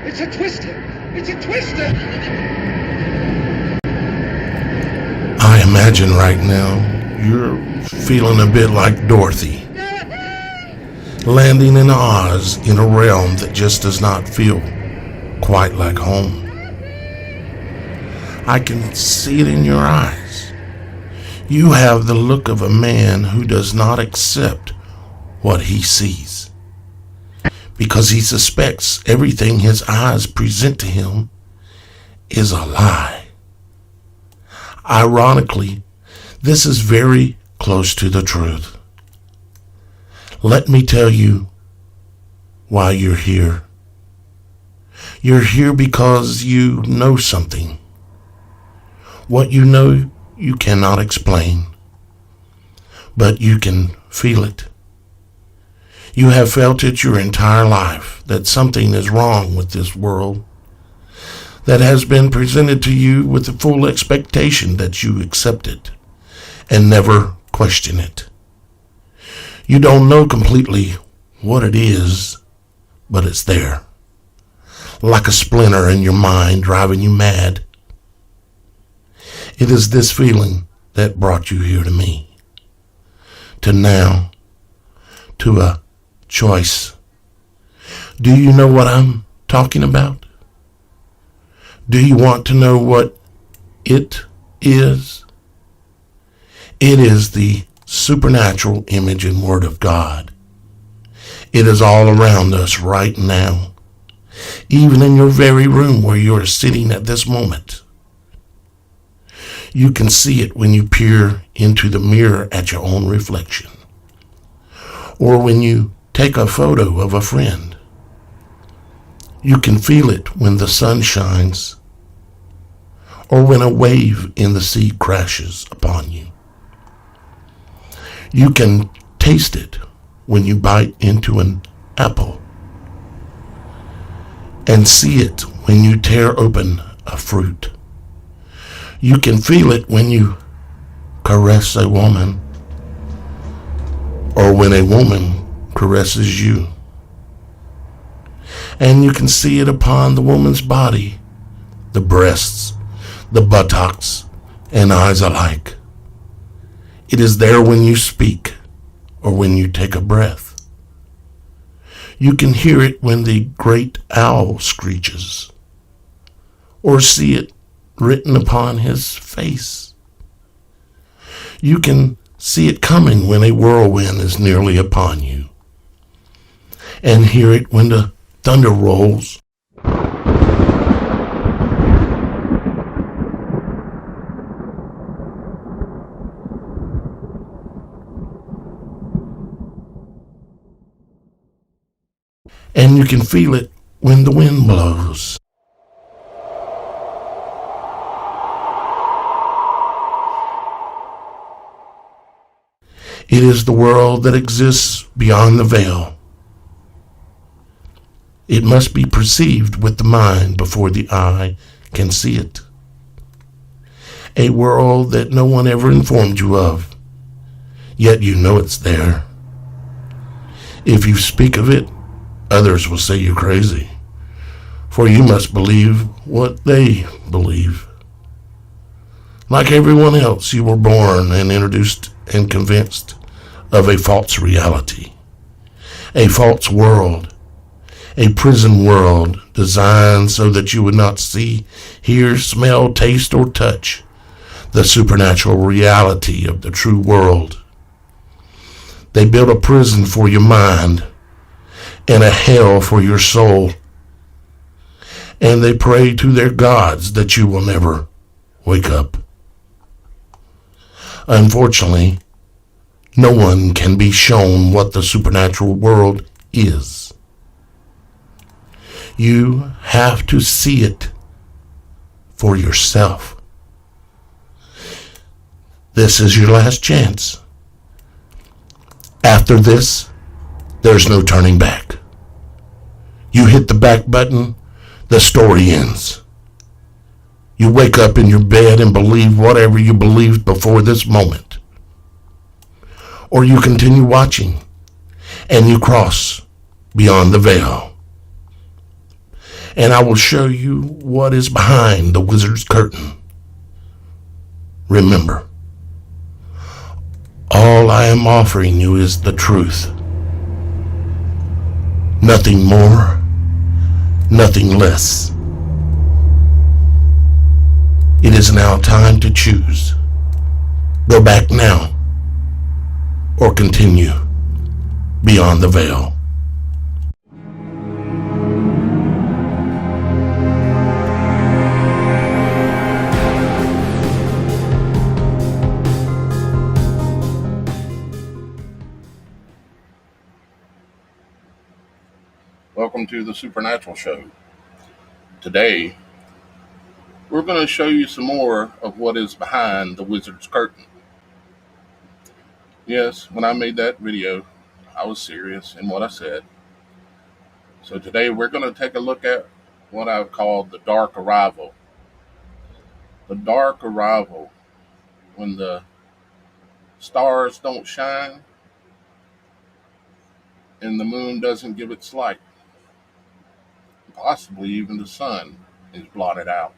It's a twister! It's a twister! I imagine right now you're feeling a bit like Dorothy, landing in Oz in a realm that just does not feel quite like home. I can see it in your eyes. You have the look of a man who does not accept what he sees, because he suspects everything his eyes present to him is a lie. Ironically, this is very close to the truth. Let me tell you why you're here. You're here because you know something. What you know, you cannot explain, but you can feel it. You have felt it your entire life, that something is wrong with this world, that has been presented to you with the full expectation that you accept it and never question it. You don't know completely what it is, but it's there, like a splinter in your mind driving you mad. It is this feeling that brought you here to me, to now, to a choice. Do you know what I'm talking about? Do you want to know what it is? It is the supernatural image and word of God. It is all around us right now, even in your very room where you are sitting at this moment. You can see it when you peer into the mirror at your own reflection, or when you take a photo of a friend. You can feel it when the sun shines, or when a wave in the sea crashes upon you. You can taste it when you bite into an apple, and see it when you tear open a fruit. You can feel it when you caress a woman, or when a woman caresses you. And you can see it upon the woman's body, the breasts, the buttocks, and eyes alike. It is there when you speak or when you take a breath. You can hear it when the great owl screeches, or see it written upon his face. You can see it coming when a whirlwind is nearly upon you, and hear it when the thunder rolls. And you can feel it when the wind blows. It is the world that exists beyond the veil. It must be perceived with the mind before the eye can see it. A world that no one ever informed you of, yet you know it's there. If you speak of it, others will say you're crazy, for you must believe what they believe. Like everyone else, you were born and introduced and convinced of a false reality, a false world, a prison world designed so that you would not see, hear, smell, taste, or touch the supernatural reality of the true world. They built a prison for your mind and a hell for your soul. And they pray to their gods that you will never wake up. Unfortunately, no one can be shown what the supernatural world is. You have to see it for yourself. This is your last chance. After this, there's no turning back. You hit the back button, the story ends. You wake up in your bed and believe whatever you believed before this moment. Or you continue watching and you cross beyond the veil. And I will show you what is behind the wizard's curtain. Remember, all I am offering you is the truth. Nothing more, nothing less. It is now time to choose. Go back now or continue beyond the veil. Welcome to the Supernatural Show. Today, we're going to show you some more of what is behind the wizard's curtain. Yes, when I made that video, I was serious in what I said. So today we're going to take a look at what I've called the dark arrival. The dark arrival, when the stars don't shine and the moon doesn't give its light. Possibly even the sun is blotted out.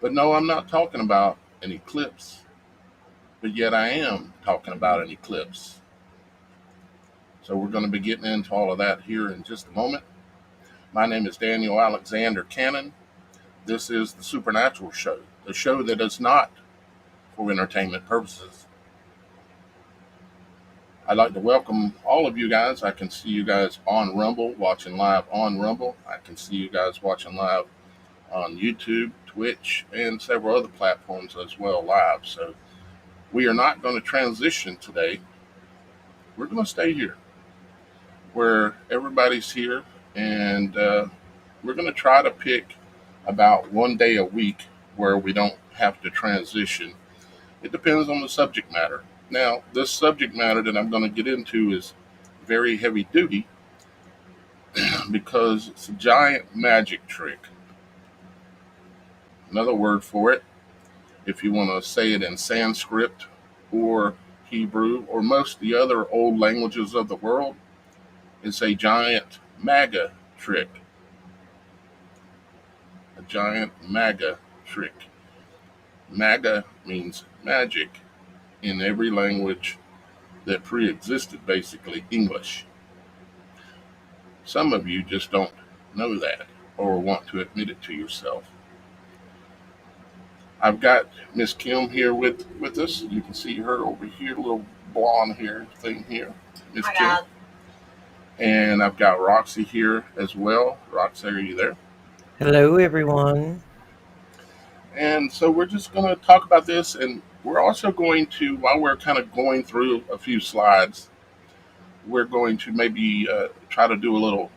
But no, I'm not talking about an eclipse, but yet I am talking about an eclipse. So we're going to be getting into all of that here in just a moment. My name is Daniel Alexander Cannon. This is the Supernatural Show, the show that is not for entertainment purposes. I'd like to welcome all of you guys. I can see you guys on Rumble, watching live on Rumble. I can see you guys watching live on YouTube, Twitch, and several other platforms as well live. So we are not going to transition today. We're going to stay here where everybody's here, and we're going to try to pick about one day a week where we don't have to transition. It depends on the subject matter. Now, this subject matter that I'm going to get into is very heavy duty because it's a giant magic trick. Another word for it, if you want to say it in Sanskrit or Hebrew or most of the other old languages of the world, it's a giant MAGA trick. A giant MAGA trick. MAGA means magic in every language that pre-existed, basically English. Some of you just don't know that or want to admit it to yourself. I've got Miss Kim here with us. You can see her over here, little blonde hair thing here, Miss Kim. And I've got Roxy here as well. Roxy, are you there? Hello, everyone. And so we're just going to talk about this, and we're also going to, while we're kind of going through a few slides, we're going to maybe try to do a little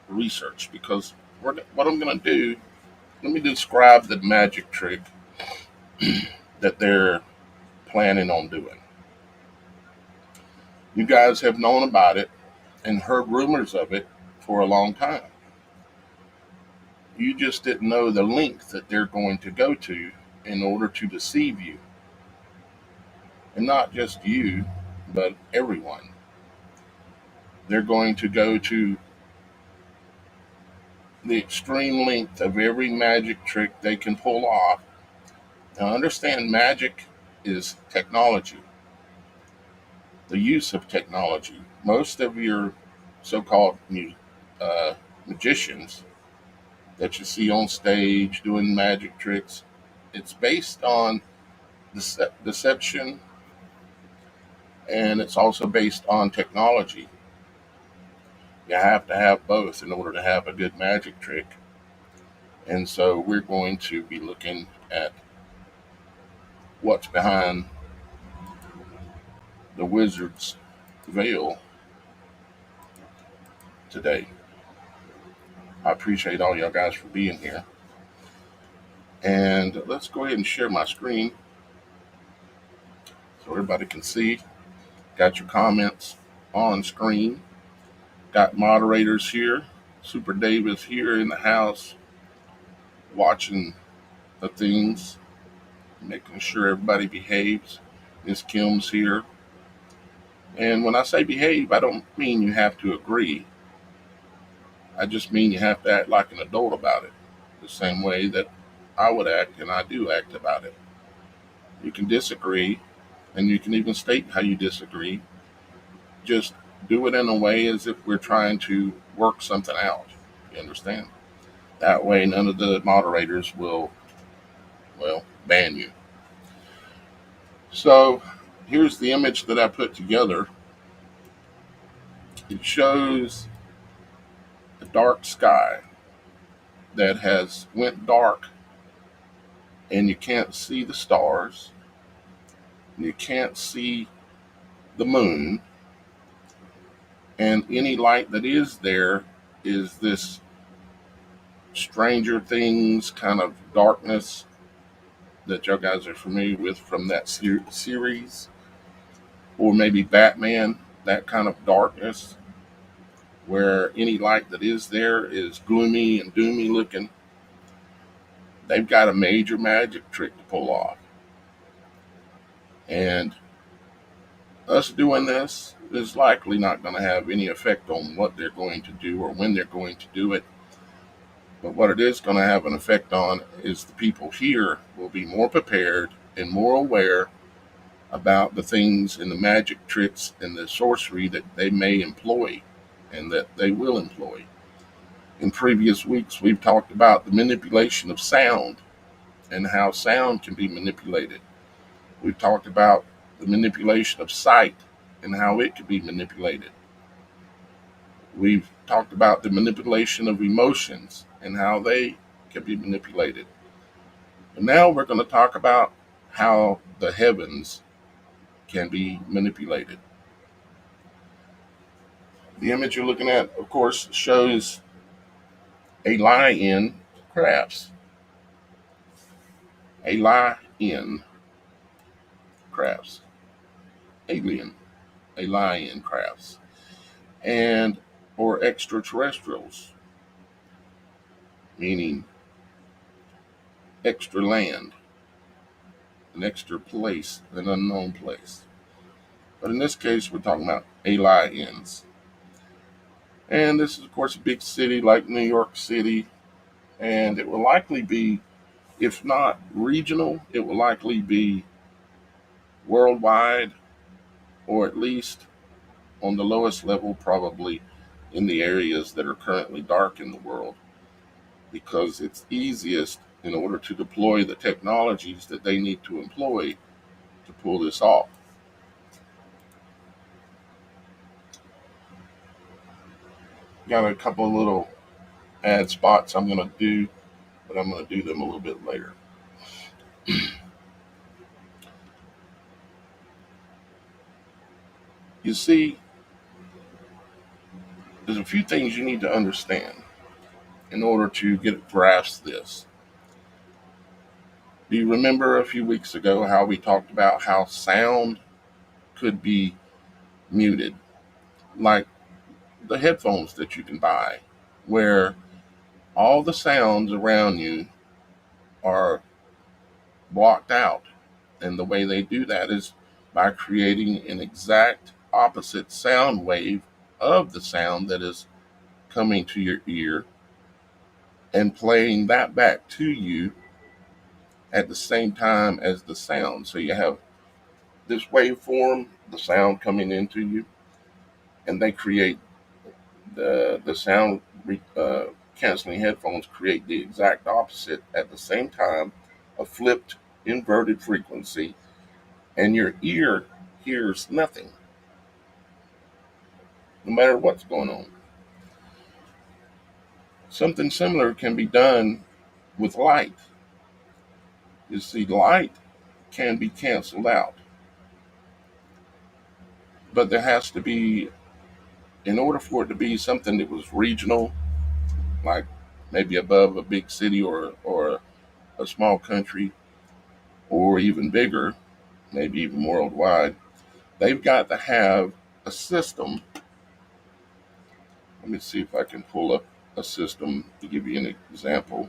research, because what I'm going to do, let me describe the magic trick that they're planning on doing. You guys have known about it and heard rumors of it for a long time. You just didn't know the length that they're going to go to in order to deceive you. And not just you, but everyone. They're going to go to the extreme length of every magic trick they can pull off. Now, understand magic is technology, the use of technology. Most of your so called magicians that you see on stage doing magic tricks, it's based on deception, and it's also based on technology. You have to have both in order to have a good magic trick. And so we're going to be looking at what's behind the wizard's veil today. I appreciate all y'all guys for being here. And let's go ahead and share my screen so everybody can see. Got your comments on screen. Got moderators here. Super Dave is here in the house watching the things, making sure everybody behaves. Miss Kim's here. And when I say behave, I don't mean you have to agree. I just mean you have to act like an adult about it, the same way that I would act and I do act about it. You can disagree, and you can even state how you disagree. Just do it in a way as if we're trying to work something out. You understand? That way, none of the moderators will, ban you. So, here's the image that I put together. It shows a dark sky that has went dark, and you can't see the stars, and you can't see the moon, and any light that is there is this Stranger Things kind of darkness that y'all guys are familiar with from that series, or maybe Batman, that kind of darkness where any light that is there is gloomy and doomy looking. They've got a major magic trick to pull off. And us doing this is likely not going to have any effect on what they're going to do or when they're going to do it. But what it is going to have an effect on is the people here will be more prepared and more aware about the things and the magic tricks and the sorcery that they may employ and that they will employ. In previous weeks, we've talked about the manipulation of sound and how sound can be manipulated. We've talked about the manipulation of sight and how it can be manipulated. We've talked about the manipulation of emotions and how they can be manipulated. And now we're going to talk about how the heavens can be manipulated. The image you're looking at, of course, shows a lie-in crafts. A lie-in crafts. Alien. A lie-in crafts. And or extraterrestrials, meaning extra land, an extra place, an unknown place. But in this case, we're talking about aliens. And this is, of course, a big city like New York City, and it will likely be, if not regional, it will likely be worldwide, or at least on the lowest level, probably in the areas that are currently dark in the world, because it's easiest in order to deploy the technologies that they need to employ to pull this off. Got a couple of little ad spots I'm going to do, but I'm going to do them a little bit later. You see, there's a few things you need to understand in order to grasp this. Do you remember a few weeks ago how we talked about how sound could be muted, like the headphones that you can buy, where all the sounds around you are blocked out. And the way they do that is by creating an exact opposite sound wave of the sound that is coming to your ear and playing that back to you at the same time as the sound. So you have this waveform, the sound coming into you, and they create the sound canceling headphones create the exact opposite at the same time, a flipped inverted frequency, and your ear hears nothing, no matter what's going on. Something similar can be done with light. You see, light can be canceled out, but there has to be, in order for it to be something that was regional, like maybe above a big city or a small country, or even bigger, maybe even worldwide, they've got to have a system. Let me see if I can pull up a system to give you an example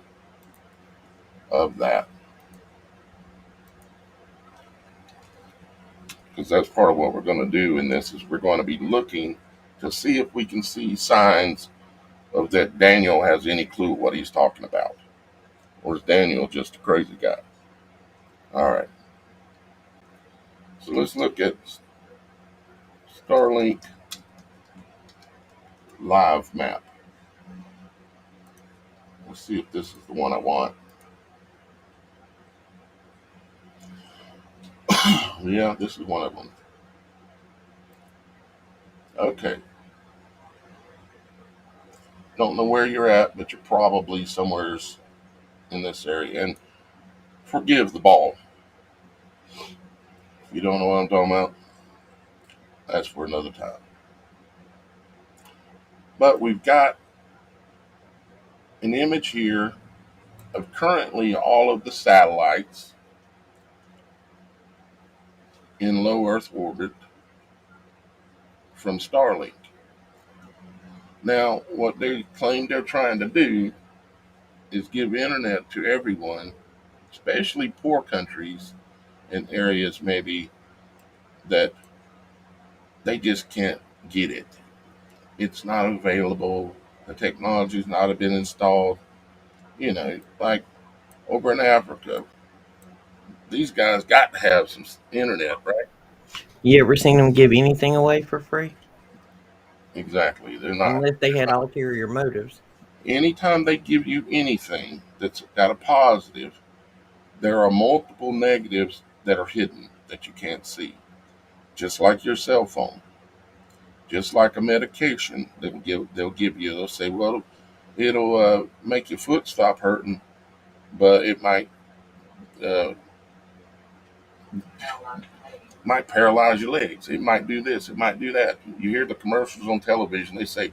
of that, because that's part of what we're going to do in this is we're going to be looking to see if we can see signs of that Daniel has any clue what he's talking about, or is Daniel just a crazy guy? All right, so let's look at Starlink live map. Let's see if this is the one I want. Yeah, this is one of them. Okay. Don't know where you're at, but you're probably somewheres in this area. And forgive the ball. If you don't know what I'm talking about, that's for another time. But we've got an image here of currently all of the satellites in low Earth orbit from Starlink. Now, what they claim they're trying to do is give internet to everyone, especially poor countries in areas maybe that they just can't get it. It's not available. The technology's not been installed. Like over in Africa, these guys got to have some internet, right? You ever seen them give anything away for free? Exactly. They're not. Unless they had ulterior motives. Anytime they give you anything that's got a positive, there are multiple negatives that are hidden that you can't see. Just like your cell phone, just like a medication they'll give you. They'll say, well, it'll make your foot stop hurting, but it uh, might paralyze your legs. It might do this. It might do that. You hear the commercials on television. They say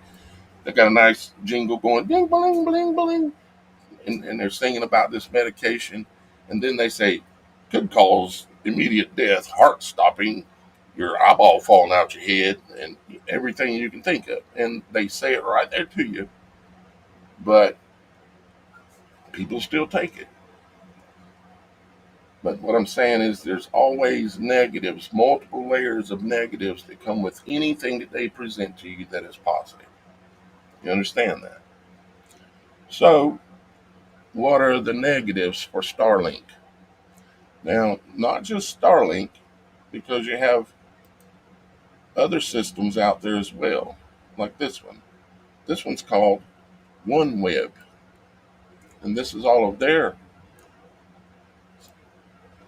they got a nice jingle going, ding, bling, bling, bling, and they're singing about this medication, and then they say could cause immediate death, heart stopping, your eyeball falling out your head, and everything you can think of. And they say it right there to you, but people still take it. But what I'm saying is there's always negatives, multiple layers of negatives that come with anything that they present to you that is positive. You understand that? So, what are the negatives for Starlink? Now, not just Starlink, because you have other systems out there as well, like this one. This one's called OneWeb, and this is all of their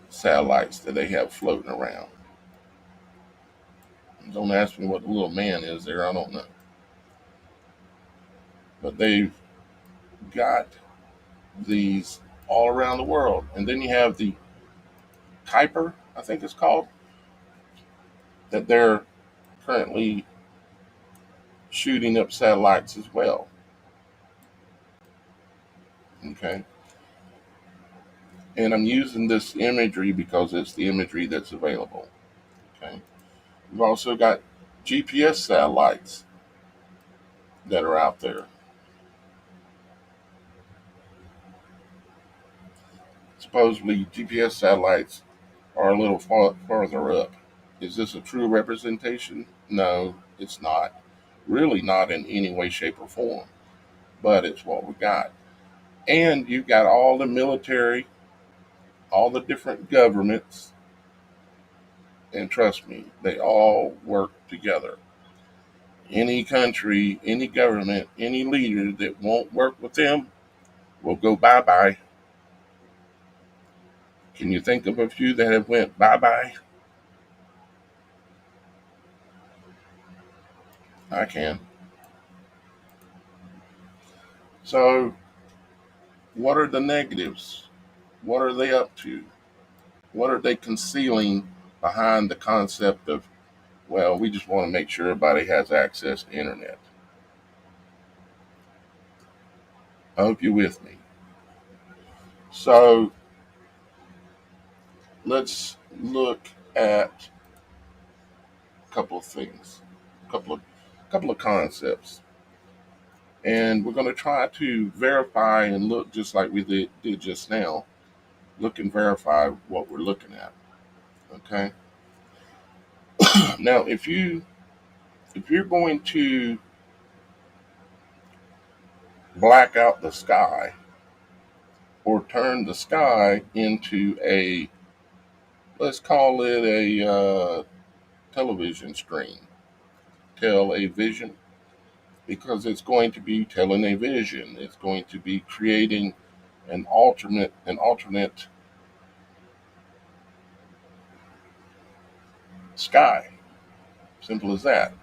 satellites that they have floating around. Don't ask me what the little man is there, I don't know. But they've got these all around the world. And then you have the Kuiper, I think it's called, that they're currently shooting up satellites as well. Okay. And I'm using this imagery because it's the imagery that's available. Okay. We've also got GPS satellites that are out there. Supposedly, GPS satellites are a little farther up. Is this a true representation? No, it's not. Really, not in any way, shape, or form. But it's what we got. And you've got all the military, all the different governments, and trust me, they all work together. Any country, any government, any leader that won't work with them will go bye bye. Can you think of a few that have went bye bye? I can. So, what are the negatives? What are they up to? What are they concealing behind the concept of, well, we just want to make sure everybody has access to internet? I hope you're with me. So, let's look at a couple of things, a couple of concepts. And we're going to try to verify and look just like we did just now. Look and verify what we're looking at. Okay. Now, if you're going to black out the sky or turn the sky into a, let's call it a television screen, tell a vision, because it's going to be telling a vision. It's going to be creating an alternate sky. Simple as that.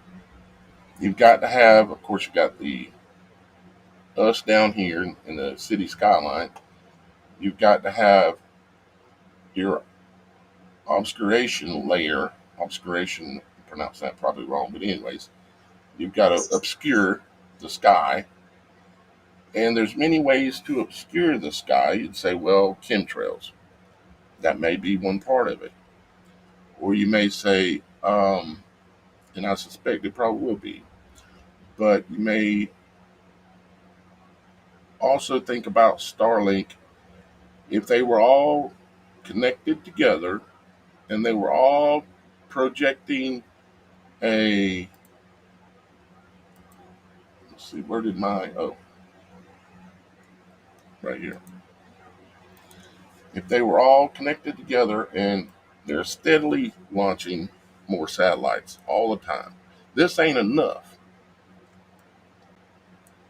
You've got to have, of course, you got the us down here in the city skyline. You've got to have your obscuration layer. Obscuration, pronounce that probably wrong, but anyways, you've got to obscure the sky. And there's many ways to obscure the sky. You'd say, well, chemtrails. That may be one part of it. Or you may say, and I suspect it probably will be, but you may also think about Starlink. If they were all connected together and they were all projecting a, let's see, where did oh, right here. If they were all connected together and they're steadily launching more satellites all the time, this ain't enough.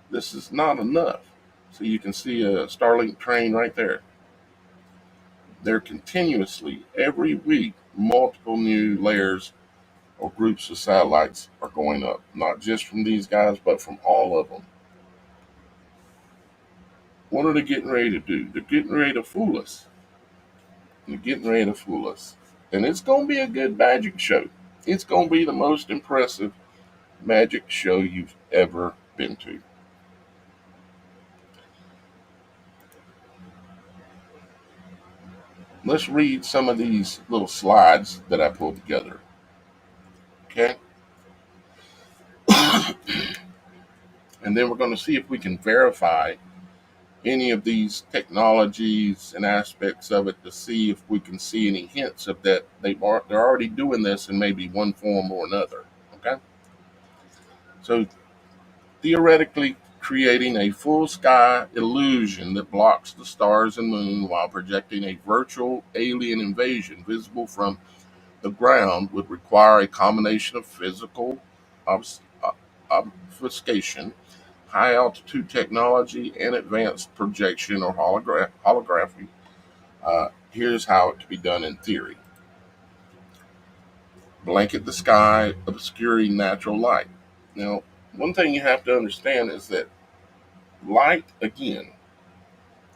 This is not enough. So you can see a Starlink train right there. They're continuously, every week, multiple new layers or groups of satellites are going up, not just from these guys, but from all of them. What are they getting ready to do? They're getting ready to fool us. They're getting ready to fool us. And it's going to be a good magic show. It's going to be the most impressive magic show you've ever been to. Let's read some of these little slides that I pulled together. Okay? And then we're going to see if we can verify any of these technologies and aspects of it to see if we can see any hints of that they're already doing this in maybe one form or another. Okay? So theoretically creating a full sky illusion that blocks the stars and moon while projecting a virtual alien invasion visible from the ground would require a combination of physical obs- uh, obfuscation, high altitude technology, and advanced projection or holography. Here's how it can be done in theory: blanket the sky, obscuring natural light. Now, one thing you have to understand is that light, again,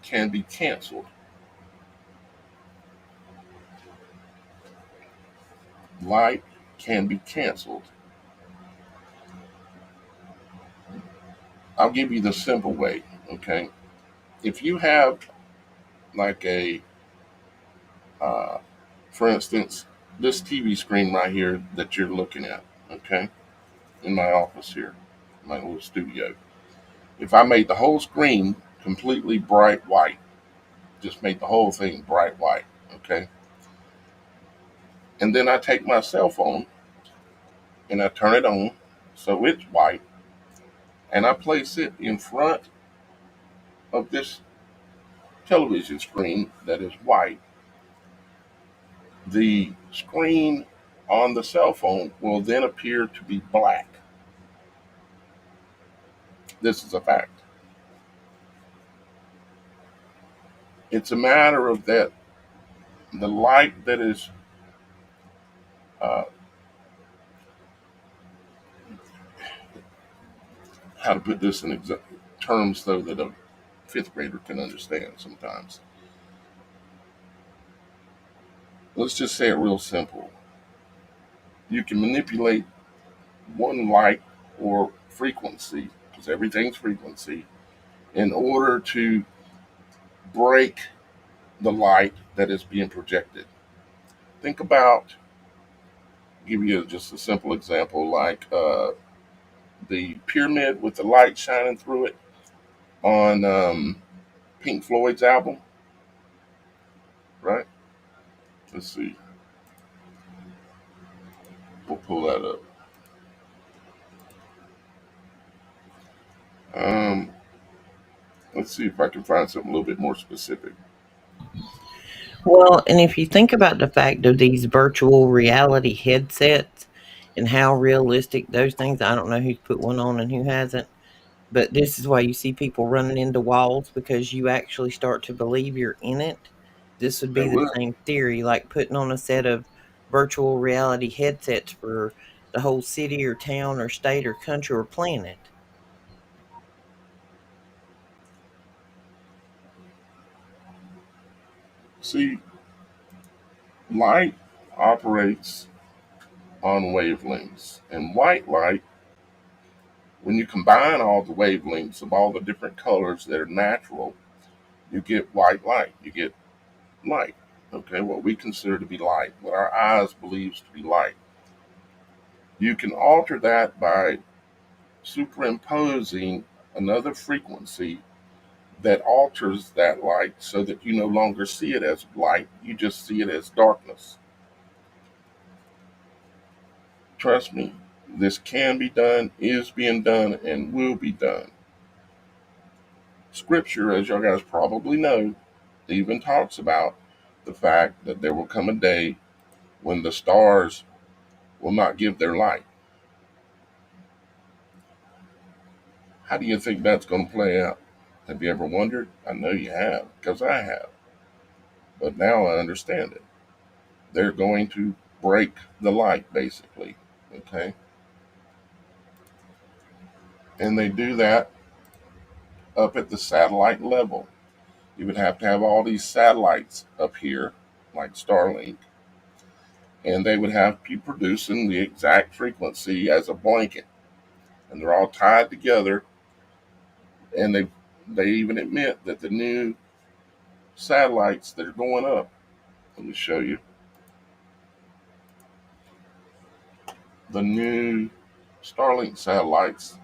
can be canceled. Light can be canceled. I'll give you the simple way, okay? If you have like uh, for instance, this TV screen right here that you're looking at, okay? in my office here, my little studio. If I made the whole screen completely bright white, just made the whole thing bright white, okay? And then I take my cell phone and I turn it on so it's white, and I place it in front of this television screen that is white. The screen on the cell phone will then appear to be black. This is a fact. It's a matter of that the light that is, uh, how to put this in terms though that a fifth grader can understand sometimes. Let's just say it real simple. You can manipulate one light or frequency, because everything's frequency, in order to break the light that is being projected. Think about, give you just a simple example, like the pyramid with the light shining through it on Pink Floyd's album, right? Let's see. We'll pull that up. Um, let's see if I can find something a little bit more specific. Well, and if you think about the fact of these virtual reality headsets and how realistic those things, I don't know who's put one on and who hasn't, but this is why you see people running into walls because you actually start to believe you're in it. This would They be the would. same theory, like putting on a set of virtual reality headsets for the whole city or town or state or country or planet. See, light operates on wavelengths, and white light, when you combine all the wavelengths of all the different colors that are natural, you get white light. You get light. Okay, what we consider to be light, what our eyes believes to be light. You can alter that by superimposing another frequency that alters that light so that you no longer see it as light, you just see it as darkness. Trust me, this can be done, is being done, and will be done. Scripture, as y'all guys probably know, even talks about the fact that there will come a day when the stars will not give their light. How do you think that's going to play out? Have you ever wondered? I know you have, because I have. But now I understand it. They're going to break the light, basically. Okay? And they do that up at the satellite level. You would have to have all these satellites up here, like Starlink, and they would have to be producing the exact frequency as a blanket. And they're all tied together, and they even admit that the new satellites that are going up, let me show you, the new Starlink satellites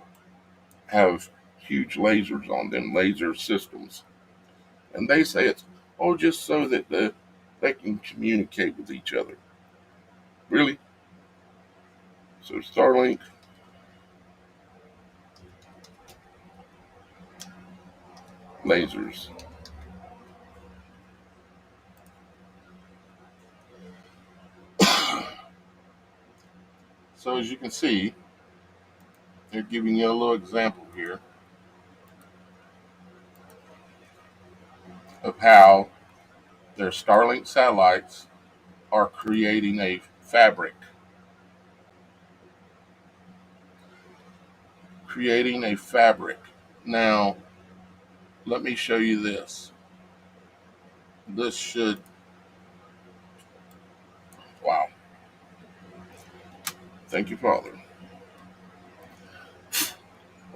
have huge lasers on them, laser systems. And they say it's, oh, just so that they can communicate with each other. Really? So Starlink, lasers. So as you can see, they're giving you a little example here of how their Starlink satellites are creating a fabric. Creating a fabric. Now, let me show you this. This should, wow. Thank you, Father.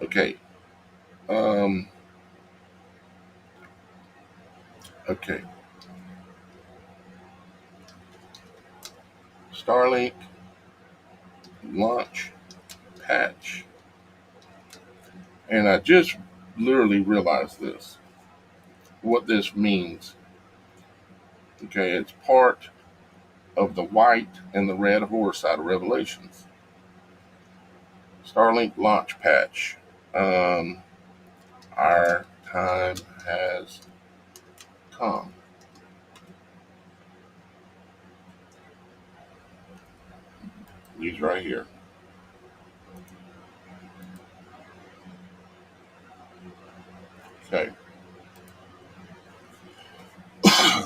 Okay. Um, okay. Starlink launch patch. And I just literally realized this. What this means. Okay, it's part of the white and the red horse out of Revelations. Starlink launch patch. Um, our time has come. These right here. Okay.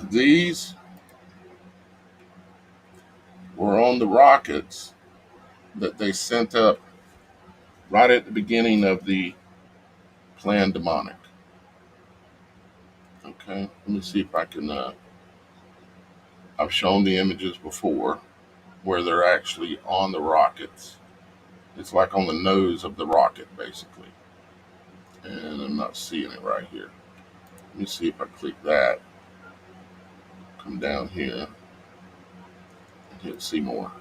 These were on the rockets that they sent up right at the beginning of the planned demonic. Okay. Let me see if I can. I've shown the images before where they're actually on the rockets. It's like on the nose of the rocket, basically. And I'm not seeing it right here. Let me see if I click that. Come down here and hit see more.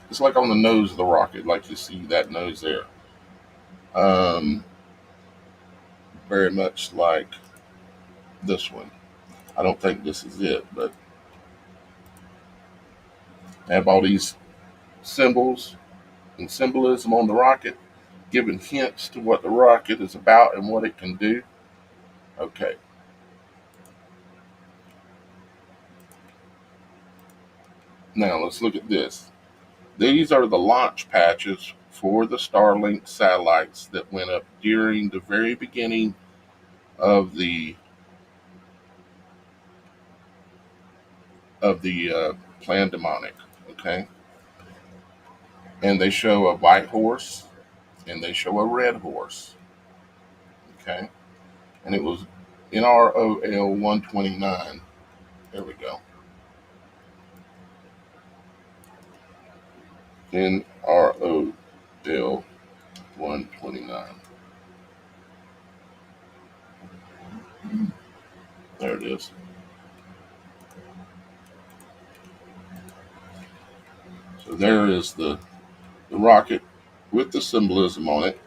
It's like on the nose of the rocket, like you see that nose there. Um, Very much like this one. I don't think this is it, but I have all these symbols and symbolism on the rocket, giving hints to what the rocket is about and what it can do. Okay. Now let's look at this. These are the launch patches for the Starlink satellites that went up during the very beginning of the planned demonic. Okay, and they show a white horse and they show a red horse. Okay, and it was NROL 129. There we go. NROL 129. There it is. So there is the rocket with the symbolism on it.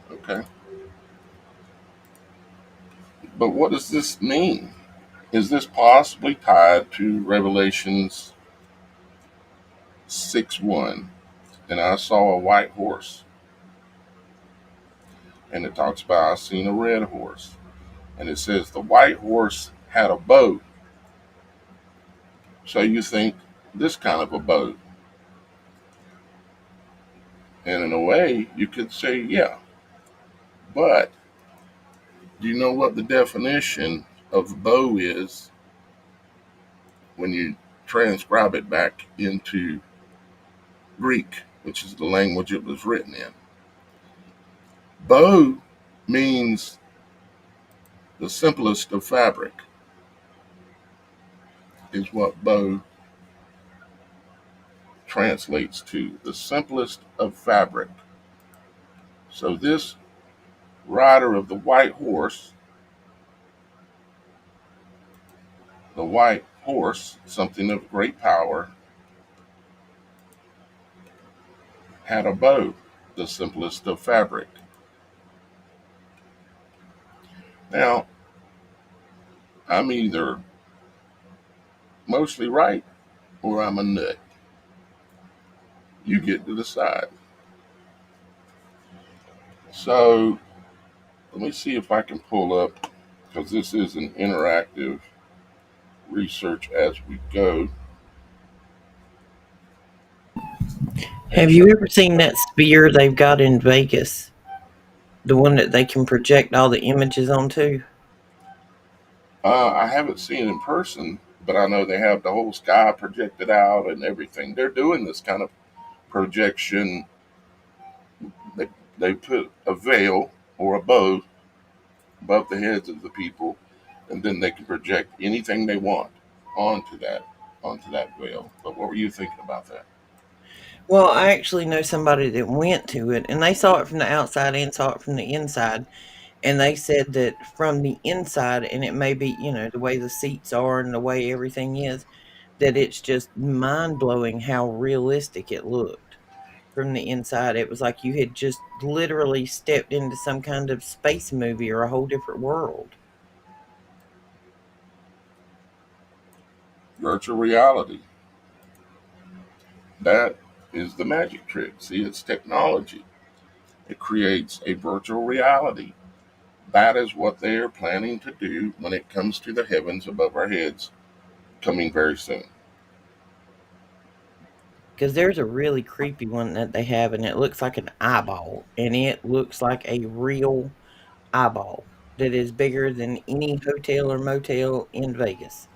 Okay. But what does this mean? Is this possibly tied to Revelations 6:1? And I saw a white horse. And it talks about I seen a red horse. And it says the white horse had a bow. So you think this kind of a bow. And in a way, you could say, yeah. But do you know what the definition of bow is when you transcribe it back into Greek, which is the language it was written in? Bow means the simplest of fabric, is what bow translates to. The simplest of fabric. So this rider of the white horse, something of great power, had a bow, the simplest of fabric. Now, I'm either mostly right or I'm a nut. You get to decide. So let me see if I can pull up, because this is an interactive research as we go. Have you ever seen that sphere they've got in Vegas? The one that they can project all the images onto? I haven't seen it in person, but I know they have the whole sky projected out and everything. They're doing this kind of projection. They put a veil or a bow above the heads of the people, and then they can project anything they want onto that veil. But what were you thinking about that? Well, I actually know somebody that went to it, and they saw it from the outside and saw it from the inside. And they said that from the inside, and it may be, the way the seats are and the way everything is, that it's just mind blowing how realistic it looked from the inside. It was like you had just literally stepped into some kind of space movie or a whole different world. Virtual reality. That is the magic trick. See, it's technology. It creates a virtual reality. That is what they are planning to do when it comes to the heavens above our heads, coming very soon. Because there's a really creepy one that they have, and it looks like an eyeball, and it looks like a real eyeball that is bigger than any hotel or motel in Vegas.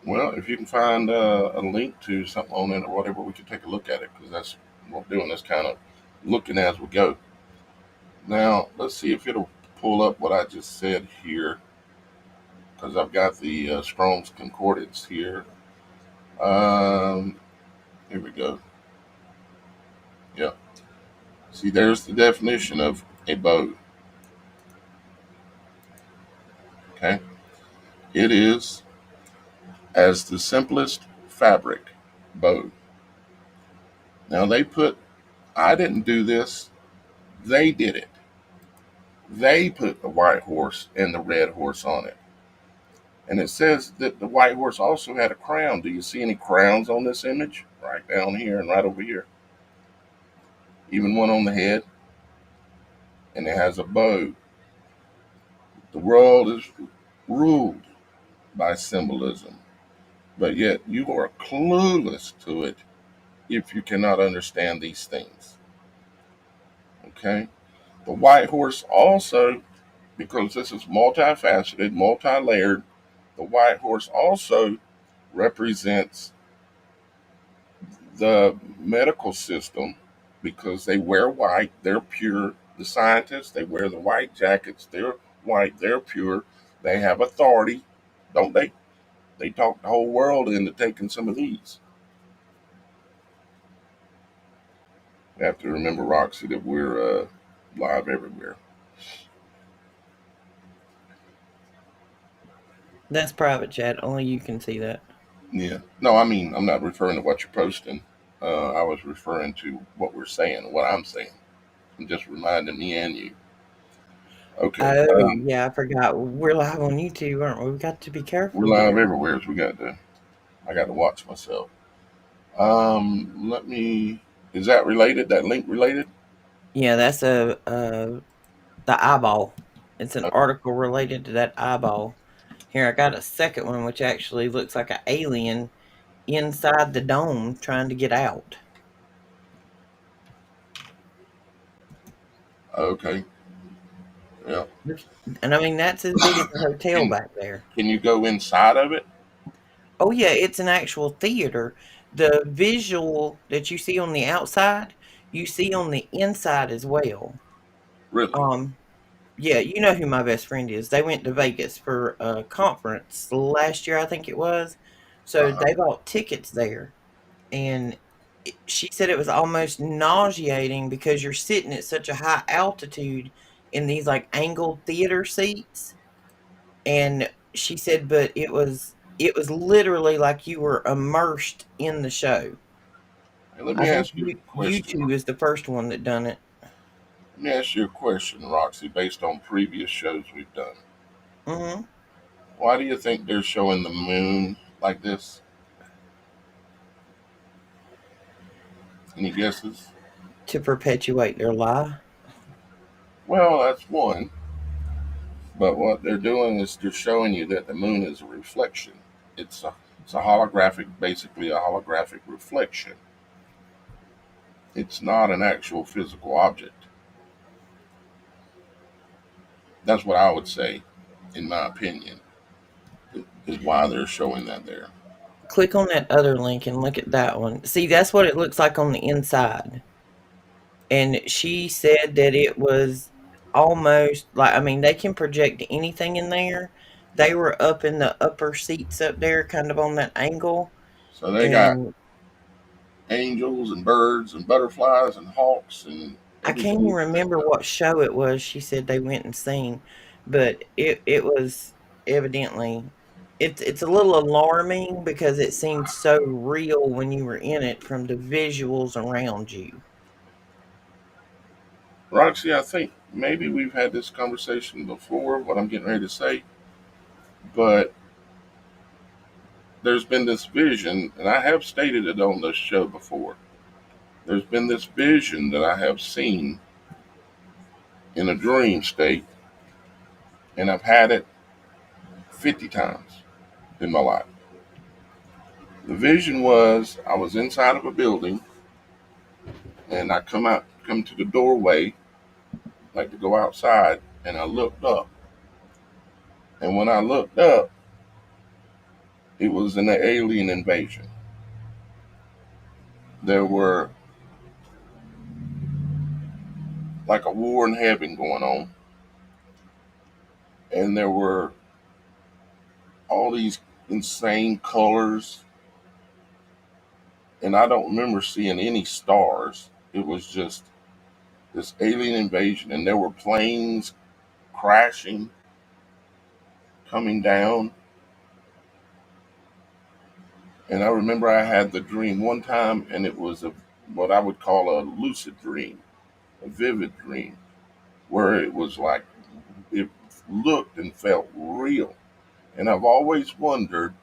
Well, if you can find a link to something on it or whatever, we can take a look at it because that's what we're doing. Is kind of looking as we go. Now, let's see if it'll pull up what I just said here because I've got the Strong's Concordance here. Um, Here we go. Yeah. See, there's the definition of a bow. Okay. It is as the simplest fabric bow. Now I didn't do this. They did it. They put the white horse and the red horse on it. And it says that the white horse also had a crown. Do you see any crowns on this image? Right down here and right over here. Even one on the head. And it has a bow. The world is ruled by symbolism. But yet you are clueless to it if you cannot understand these things. Okay? The white horse also, because this is multifaceted, multi-layered, the white horse also represents the medical system because they wear white, they're pure. The scientists, they wear the white jackets, they're white, they're pure. They have authority, don't they? They talk the whole world into taking some of these. We have to remember, Roxy, that we're live everywhere. That's private chat. Only you can see that. Yeah. No, I mean, I'm not referring to what you're posting. I was referring to what we're saying, what I'm saying. I'm just reminding me and you. Okay. Oh, yeah, I forgot. We're live on YouTube, aren't we? We got to be We're careful live there. everywhere. So I got to watch myself. Let me, is that related? That link related? Yeah, that's the eyeball. It's an Uh, article related to that eyeball. Here, I got a second one, which actually looks like an alien inside the dome trying to get out. Okay. Yeah. And I mean, that's as big as a hotel Can, back there. can you go inside of it? Oh, yeah, it's an actual theater. The visual that you see on the outside, you see on the inside as well. Really? Um, yeah, you know who my best friend is. They went to Vegas for a conference last year, I think it was. So Uh-huh. they bought tickets there. And she said it was almost nauseating because you're sitting at such a high altitude in these like angled theater seats. And she said, but it was literally like you were immersed in the show. Hey, let I me think ask you a question. YouTube is the first one that done it. Let me ask you a question, Roxy, based on previous shows we've done. Hmm. Why do you think they're showing the moon like this? Any guesses? To perpetuate their lie. Well, that's one. But what they're doing is they're showing you that the moon is a reflection. It's a holographic, basically a holographic reflection. It's not an actual physical object. That's what I would say, in my opinion, is why they're showing that there. Click on that other link and look at that one. See, that's what it looks like on the inside. And she said that it was almost like, I mean, they can project anything in there. They were up in the upper seats up there, kind of on that angle. So they got And angels and birds and butterflies and hawks and I can't everything even you can think remember of. what show it was she said they went and seen, but it was evidently it's a little alarming because it seemed so real when you were in it from the visuals around you. Roxy, I think maybe we've had this conversation before, what I'm getting ready to say, but there's been this vision, and I have stated it on this show before. There's been this vision that I have seen in a dream state, and I've had it 50 times in my life. The vision was I was inside of a building, and I come to the doorway, like to go outside, and I looked up. And when I looked up, it was an alien invasion. There were like a war in heaven going on, and there were all these insane colors, and I don't remember seeing any stars. It was just this alien invasion, and there were planes crashing, coming down. And I remember I had the dream one time, and it was what I would call a lucid dream, a vivid dream, where it was like it looked and felt real. And I've always wondered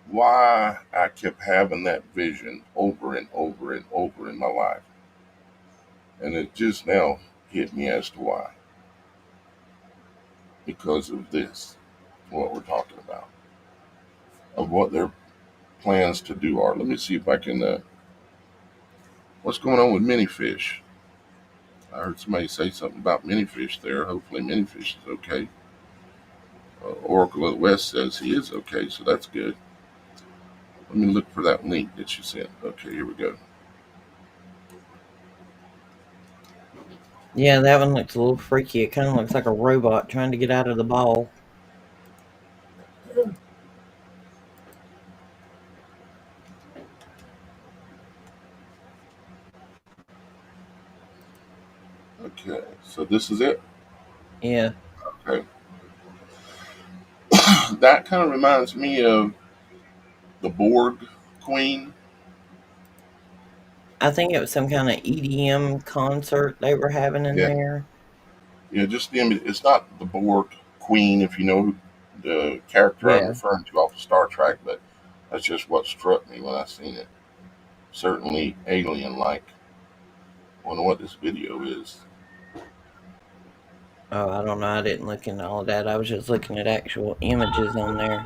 why I kept having that vision over and over and over in my life. And it just now hit me as to why. Because of this, what we're talking about, of what their plans to do are. Let me see if I can. What's going on with minifish? I heard somebody say something about minifish there. Hopefully, minifish is okay. Oracle of the West says he is okay, so that's good. Let me look for that link that you sent. Okay, here we go. Yeah, that one looks a little freaky. It kind of looks like a robot trying to get out of the ball. Okay, so this is it. Yeah, Okay, that kind of reminds me of the Borg Queen. I think it was some kind of EDM concert they were having in Yeah, there. yeah. Just the image. It's not the Borg Queen, if you know the character I'm Yeah. referring to off of Star Trek, but that's just what struck me when I seen it. Certainly alien-like. Wonder what this video is. Oh, I don't know. I didn't look into all of that. I was just looking at actual images on there.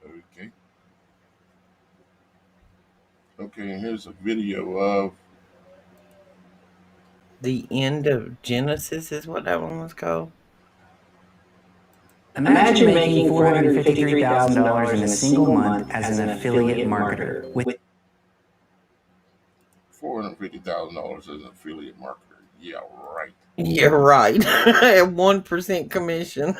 Okay. Okay, and here's a video of The End of Genesis is what that one was called. Imagine making $453,000 in a single month as an affiliate marketer with $450,000 as an affiliate marketer. Yeah, right. Yeah, right. At 1% commission.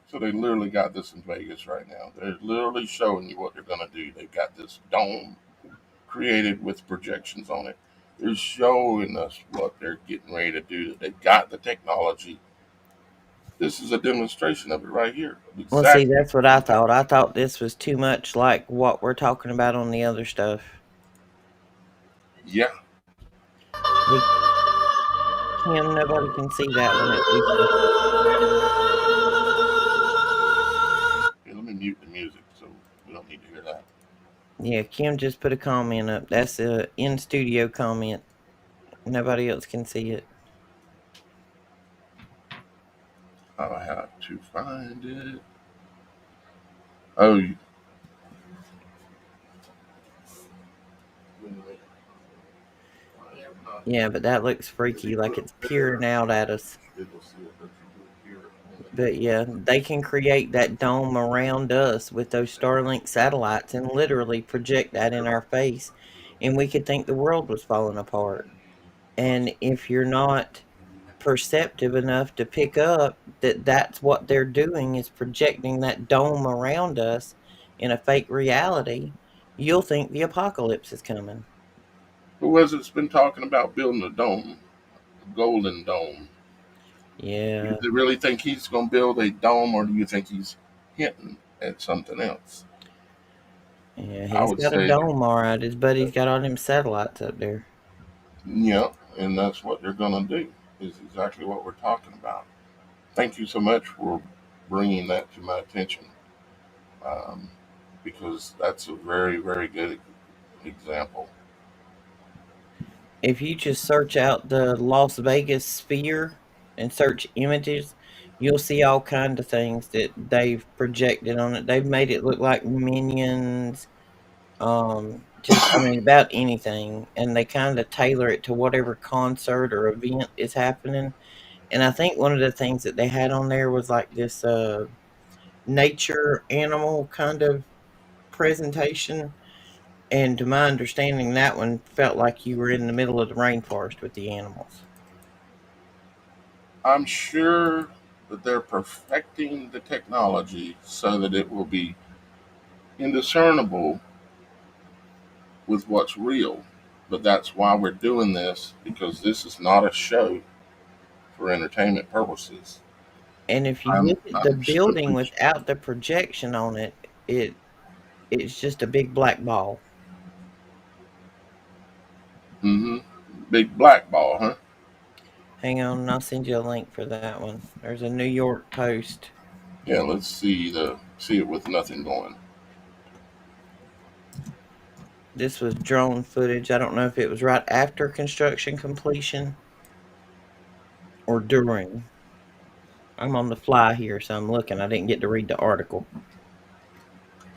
So they literally got this in Vegas right now. They're literally showing you what they're going to do. They've got this dome created with projections on it. They're showing us what they're getting ready to do. They've got the technology. This is a demonstration of it right here. Well, see, Exactly. that's what I thought. I thought this was too much like what we're talking about on the other stuff. Yeah. Hey, Kim, nobody can see that one at least. Here, let me mute the music so we don't need to hear that. Yeah, Kim just put a comment up. That's a in studio comment. Nobody else can see it. I have to find it. Oh, Yeah, but that looks freaky, like it's peering out at us. It'll see it, but you can hear it on But yeah, they can create that dome around us with those Starlink satellites and literally project that in our face. And we could think the world was falling apart. And if you're not perceptive enough to pick up that that's what they're doing is projecting that dome around us in a fake reality, you'll think the apocalypse is coming. Who was it's been talking about building a dome, a golden dome? Do Yeah, you really think he's going to build a dome, or do you think he's hinting at something else? yeah, I he's would got a say, dome, all right. His buddy's got all them satellites up there. yeah, and that's what they're going to do. Is exactly what we're talking about. Thank you so much for bringing that to my attention, um, because that's a very, very good example. If you just search out the Las Vegas sphere and search images, you'll see all kind of things that they've projected on it. They've made it look like minions, just I mean about anything, and they kind of tailor it to whatever concert or event is happening. And I think one of the things that they had on there was like this nature animal kind of presentation. And to my understanding, that one felt like you were in the middle of the rainforest with the animals. I'm sure that they're perfecting the technology so that it will be indiscernible with what's real. But that's why we're doing this, because this is not a show for entertainment purposes. And if you I'm look at the I'm building strictly without the projection on it, it's just a big black ball. hmm big black ball, huh? Hang on, and I'll send you a link for that one. There's a New York Post. Yeah, let's see it with nothing going. This was drone footage. I don't know if it was right after construction completion or during. I'm on the fly here, so I'm looking. I didn't get to read the article.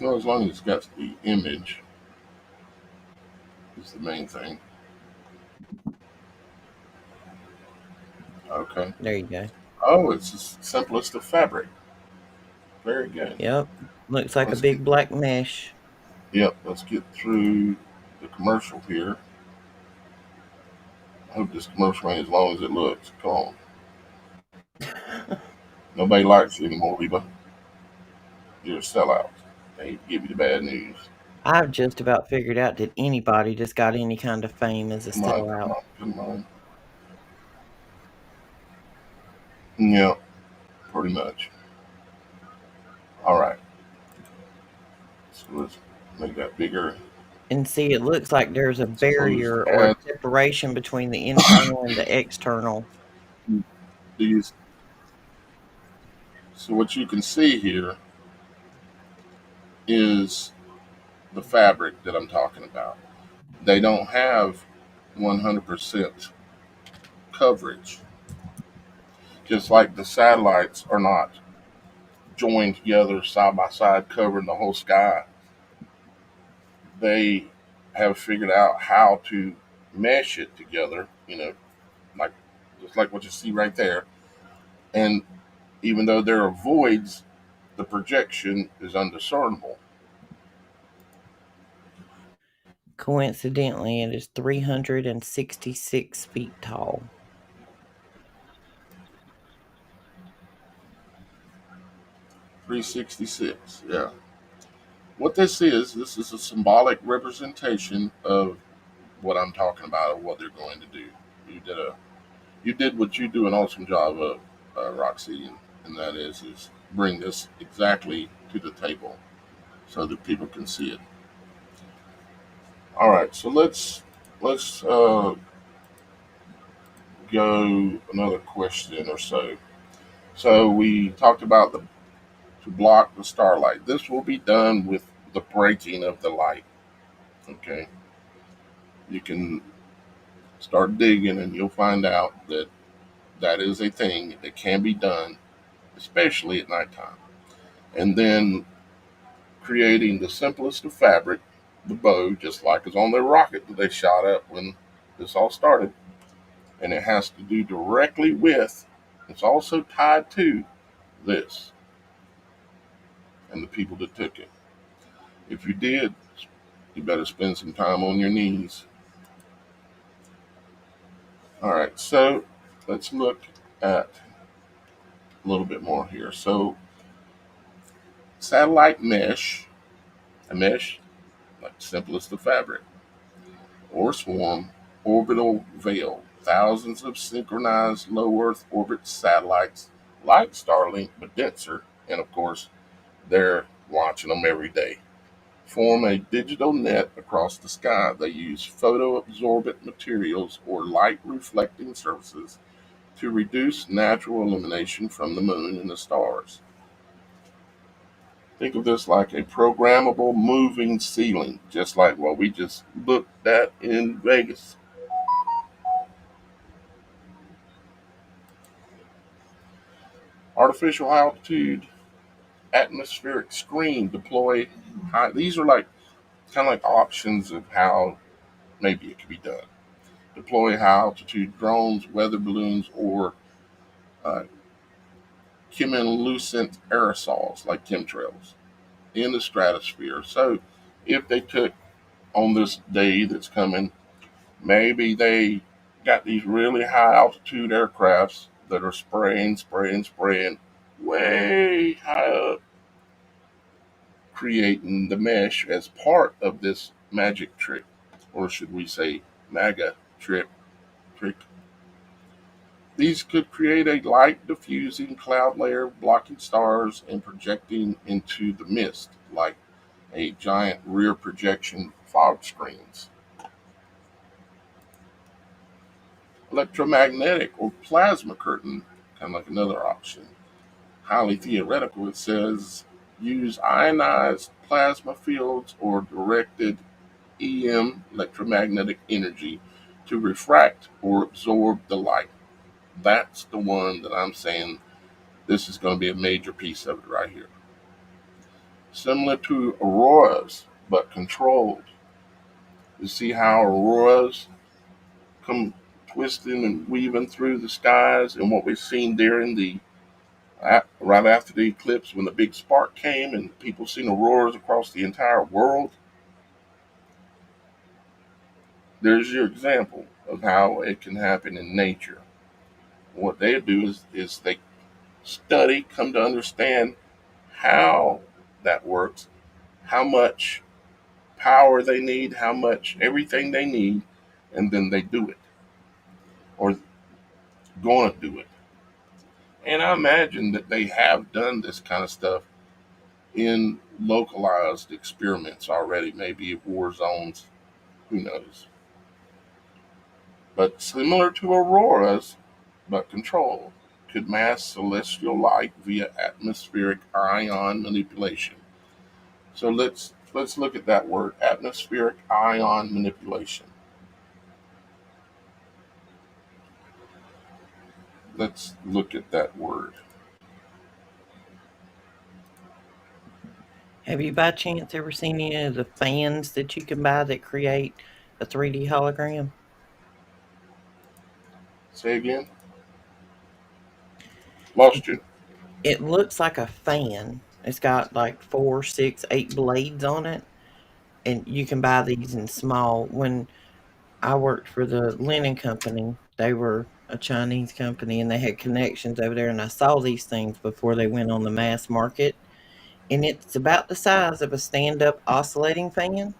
Well, as long as it's got the image is the main thing. Okay. There you go. Oh, it's the simplest of fabric. Very good. Yep. Looks like a Let's get big black mesh. Yep. Let's get through the commercial here. I hope this commercial ain't as long as it looks. Come on. Nobody likes you anymore, Reba. You're a sellout. They give you the bad news. I've just about figured out that anybody that's got any kind of fame is a Come on, come sellout. on, come on. Yeah, pretty much. All right. So let's make that bigger. And see, it looks like there's a Let's close barrier the or a ad. separation between the internal and the external. These. So what you can see here is the fabric that I'm talking about. They don't have 100% coverage, just like the satellites are not joined together side by side, covering the whole sky. They have figured out how to mesh it together, like just like what you see right there. And even though there are voids, the projection is undiscernible. Coincidentally, it is 366 feet tall. 366, yeah. What this is a symbolic representation of what I'm talking about, of what they're going to do. You did a you did what you do an awesome job of, Roxy, and that is bring this exactly to the table so that people can see it. All right, so let's go another question or so. So we talked about the to block the starlight. This will be done with the breaking of the light. Okay, you can start digging, and you'll find out that that is a thing that can be done, especially at nighttime. And then creating the simplest of fabric, the bow, just like is on the rocket that they shot up when this all started. And it has to do directly with, it's also tied to this and the people that took it. If you did, you better spend some time on your knees. All right, so let's look at a little bit more here. So, satellite mesh, a mesh like simple as the fabric, or swarm, orbital veil, thousands of synchronized low Earth orbit satellites like Starlink, but denser, and of course, they're watching them every day. Form a digital net across the sky. They use photo-absorbent materials or light-reflecting surfaces to reduce natural illumination from the moon and the stars. Think of this like a programmable moving ceiling, just like what we just looked at in Vegas. Artificial altitude, atmospheric screen, deploy high. These are like kind of like options of how maybe it could be done. Deploy high altitude drones, weather balloons, or uh, chemiluminescent aerosols like chemtrails in the stratosphere. So if they took on this day that's coming, maybe they got these really high altitude aircrafts that are spraying way high up, creating the mesh as part of this magic trick, or should we say MAGA trick. These could create a light diffusing cloud layer, blocking stars and projecting into the mist like a giant rear projection fog screens. Electromagnetic or plasma curtain, kind of like another option. Highly theoretical, it says use ionized plasma fields or directed EM electromagnetic energy to refract or absorb the light. That's the one that I'm saying this is going to be a major piece of it right here. Similar to auroras, but controlled. You see how auroras come twisting and weaving through the skies, and what we've seen during the right after the eclipse when the big spark came and people seen auroras across the entire world. There's your example of how it can happen in nature. What they do is they study, come to understand how that works, how much power they need, how much everything they need, and then they do it or going to do it. And I imagine that they have done this kind of stuff in localized experiments already, maybe war zones, who knows. But similar to auroras, but controlled, could mask celestial light via atmospheric ion manipulation. So let's look at that word, atmospheric ion manipulation. Let's look at that word. Have you by chance ever seen any of the fans that you can buy that create a 3D hologram? Say again. Lost you. It looks like a fan. It's got like 4, 6, 8 blades on it, and you can buy these in small. When I worked for the linen company, they were a Chinese company, and they had connections over there, and I saw these things before they went on the mass market, and it's about the size of a stand-up oscillating fan.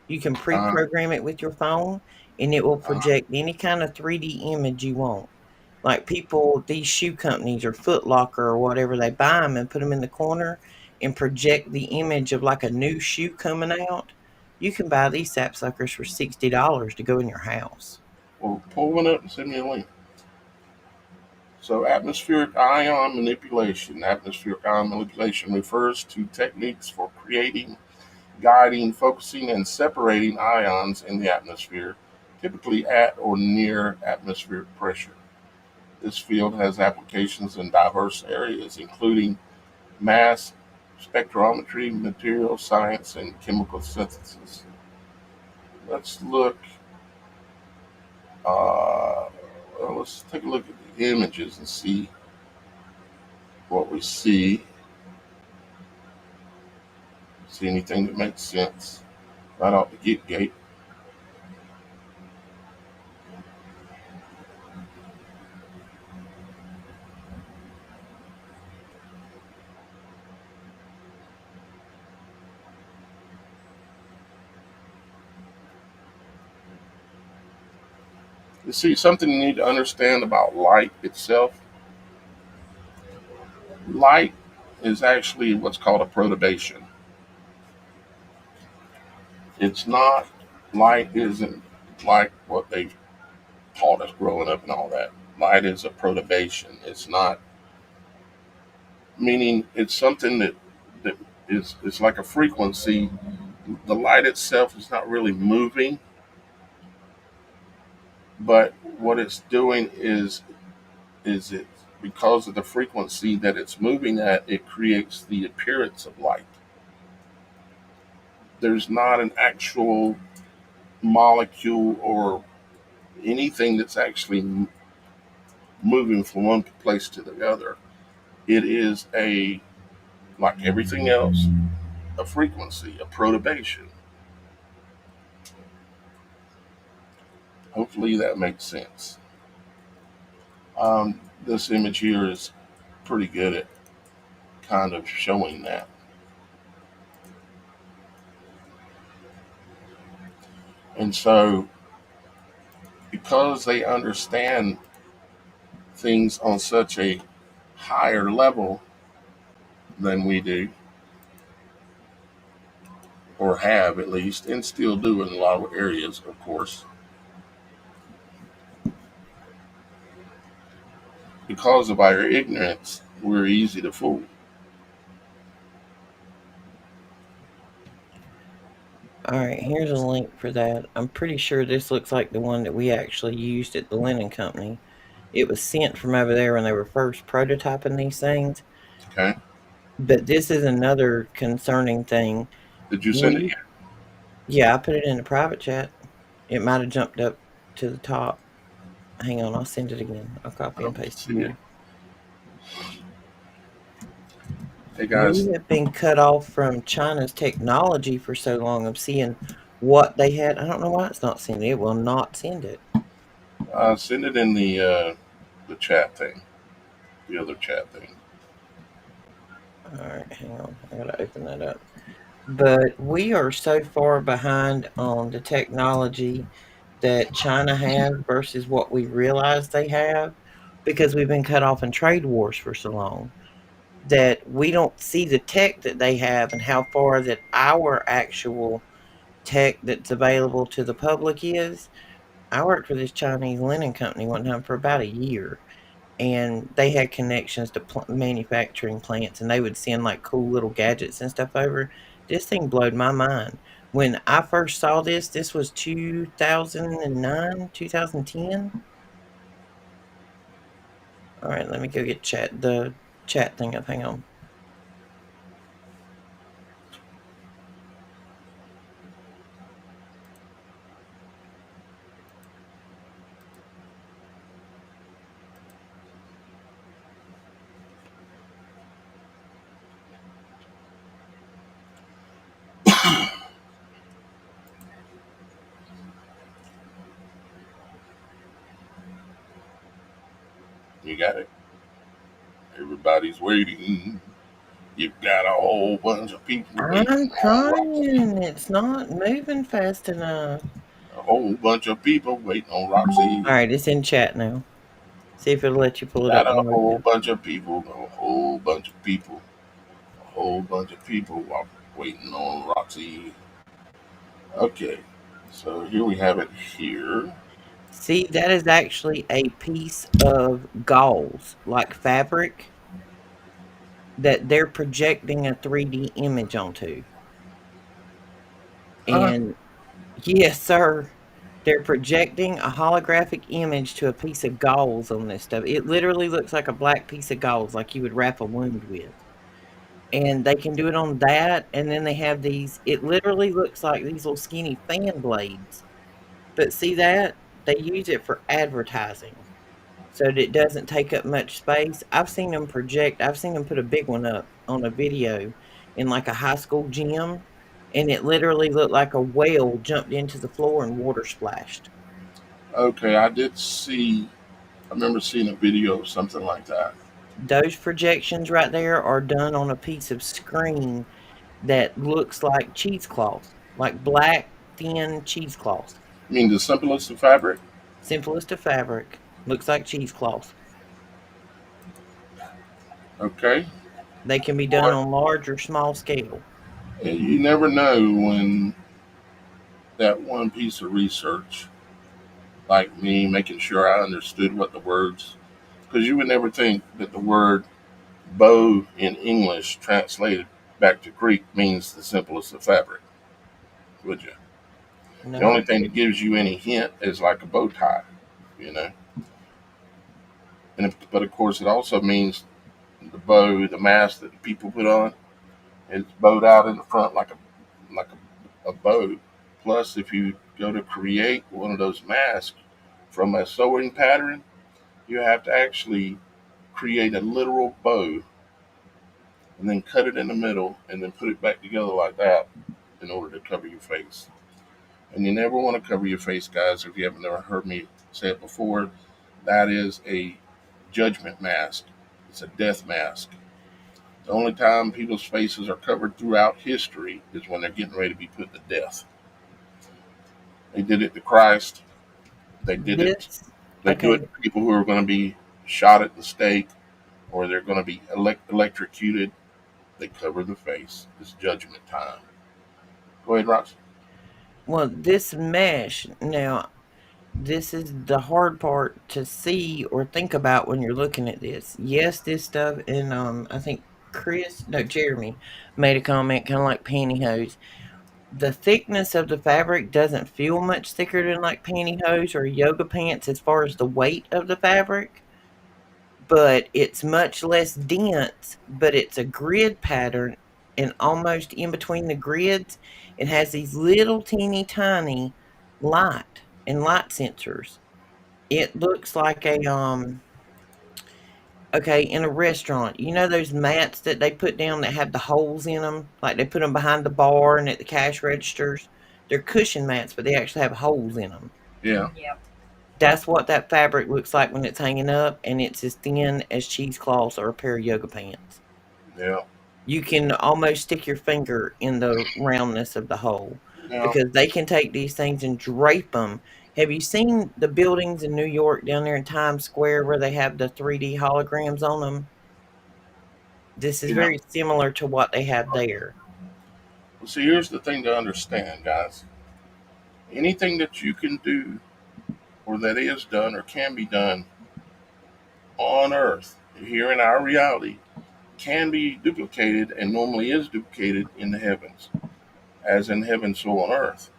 You can Uh, pre-program it with your phone, and it will uh, project any kind of 3D image you want. Like people, these shoe companies or Foot Locker or whatever, they buy them and put them in the corner and project the image of like a new shoe coming out. You can buy these sapsuckers for $60 to go in your house. well, pull one up and send me a link. So, atmospheric ion manipulation. Atmospheric ion manipulation refers to techniques for creating, guiding, focusing, and separating ions in the atmosphere, typically at or near atmospheric pressure. This field has applications in diverse areas, including mass spectrometry, material science, and chemical synthesis. Let's look. Uh, let's take a look at the images and see what we see. See anything that makes sense right out the gate. You see, something you need to understand about light itself. Light is actually what's called a perturbation. It's not, light isn't like what they taught us growing up and all that. Light is a perturbation. It's not, meaning it's something that is, it's like a frequency. The light itself is not really moving, but what it's doing is it, because of the frequency that it's moving at, it creates the appearance of light. There's not an actual molecule or anything that's actually moving from one place to the other. It is a, like everything else, a frequency, a perturbation. Hopefully that makes sense. This image here is pretty good at kind of showing that. And so, because they understand things on such a higher level than we do, or have at least, and still do in a lot of areas, of course, because of our ignorance, we're easy to fool. All right, here's a link for that. I'm pretty sure this looks like the one that we actually used at the linen company. It was sent from over there when they were first prototyping these things. Okay? But this is another concerning thing. Did you send it We, yet? yeah, I put it in the private chat. It might have jumped up to the top. Hang on, I'll send it again. I'll I copy and don't paste it see it. here. Hey guys, We have been cut off from China's technology for so long of seeing what they had. I don't know why it's not sending it. It will not send it. send it in the chat thing, the other chat thing. All right, hang on. I gotta open that up. But we are so far behind on the technology that China has versus what we realize they have because we've been cut off in trade wars for so long that we don't see the tech that they have and how far that our actual tech that's available to the public is. I worked for this Chinese linen company one time for about a year, and they had connections to manufacturing plants, and they would send like cool little gadgets and stuff over. This thing blowed my mind. When I first saw this, this was 2009, 2010. All right, let me go get the chat thing up. Hang on. You got it. Everybody's waiting. You've got a whole bunch of people waiting I'm on Roxy. trying. It's not moving fast enough. A whole bunch of people waiting on All Roxy. right, it's in chat now. See if it'll let you pull it Got up a on whole radio. bunch of people. A whole bunch of people. A whole bunch of people waiting on Roxy. Okay, so here we have it here. See, that is actually a piece of gauze, like fabric, that they're projecting a 3D image onto. Huh? And yes, sir, they're projecting a holographic image to a piece of gauze on this stuff. It literally looks like a black piece of gauze, like you would wrap a wound with. And they can do it on that, and then they have these, it literally looks like these little skinny fan blades. But see that? They use it for advertising. so that it doesn't take up much space. I've seen them project. I've seen them put a big one up on a video in like a high school gym, and it literally looked like a whale jumped into the floor and water splashed. Okay, I did see. I remember seeing a video of something like that. Those projections right there are done on a piece of screen that looks like cheesecloth, like black, thin cheesecloth. I mean, the simplest of fabric. Simplest of fabric. Looks like cheesecloth. Okay, They can be done but on large or small scale. you never know when that one piece of research, like me, making sure I understood what the words, because you would never think that the word bow in English translated back to Greek means the simplest of fabric, would you? The No, only thing that gives you any hint is like a bow tie, you know. But of course, it also means the bow, the mask that the people put on, it's bowed out in the front like a bow. Plus, if you go to create one of those masks from a sewing pattern, you have to actually create a literal bow and then cut it in the middle and then put it back together like that in order to cover your face. And you never want to cover your face, guys. If you haven't ever heard me say it before, that is a judgment mask. It's a death mask. The only time people's faces are covered throughout history is when they're getting ready to be put to death. They did it to Christ. They did it. this They do it okay. to people who are going to be shot at the stake or they're going to be electrocuted. They cover the face. It's judgment time. Go ahead, Rox. Well, this mesh now. This is the hard part to see or think about when you're looking at this. Yes, this stuff, and I think Jeremy made a comment, kind of like pantyhose. The thickness of the fabric doesn't feel much thicker than like pantyhose or yoga pants as far as the weight of the fabric, but it's much less dense, but it's a grid pattern, and almost in between the grids, it has these little teeny tiny light sensors. It looks like a okay, in a restaurant, you know those mats that they put down that have the holes in them, like they put them behind the bar and at the cash registers? They're cushion mats, but they actually have holes in them. Yeah, That's what that fabric looks like when it's hanging up, and it's as thin as cheesecloth or a pair of yoga pants. yeah. You can almost stick your finger in the roundness of the hole Now, because they can take these things and drape them. Have you seen the buildings in New York down there in Times Square where they have the 3D holograms on them? This is yeah. very similar to what they have there. Well, see, here's the thing to understand, guys. Anything that you can do or that is done or can be done on Earth, here in our reality, can be duplicated and normally is duplicated in the heavens, as in heaven, so on earth.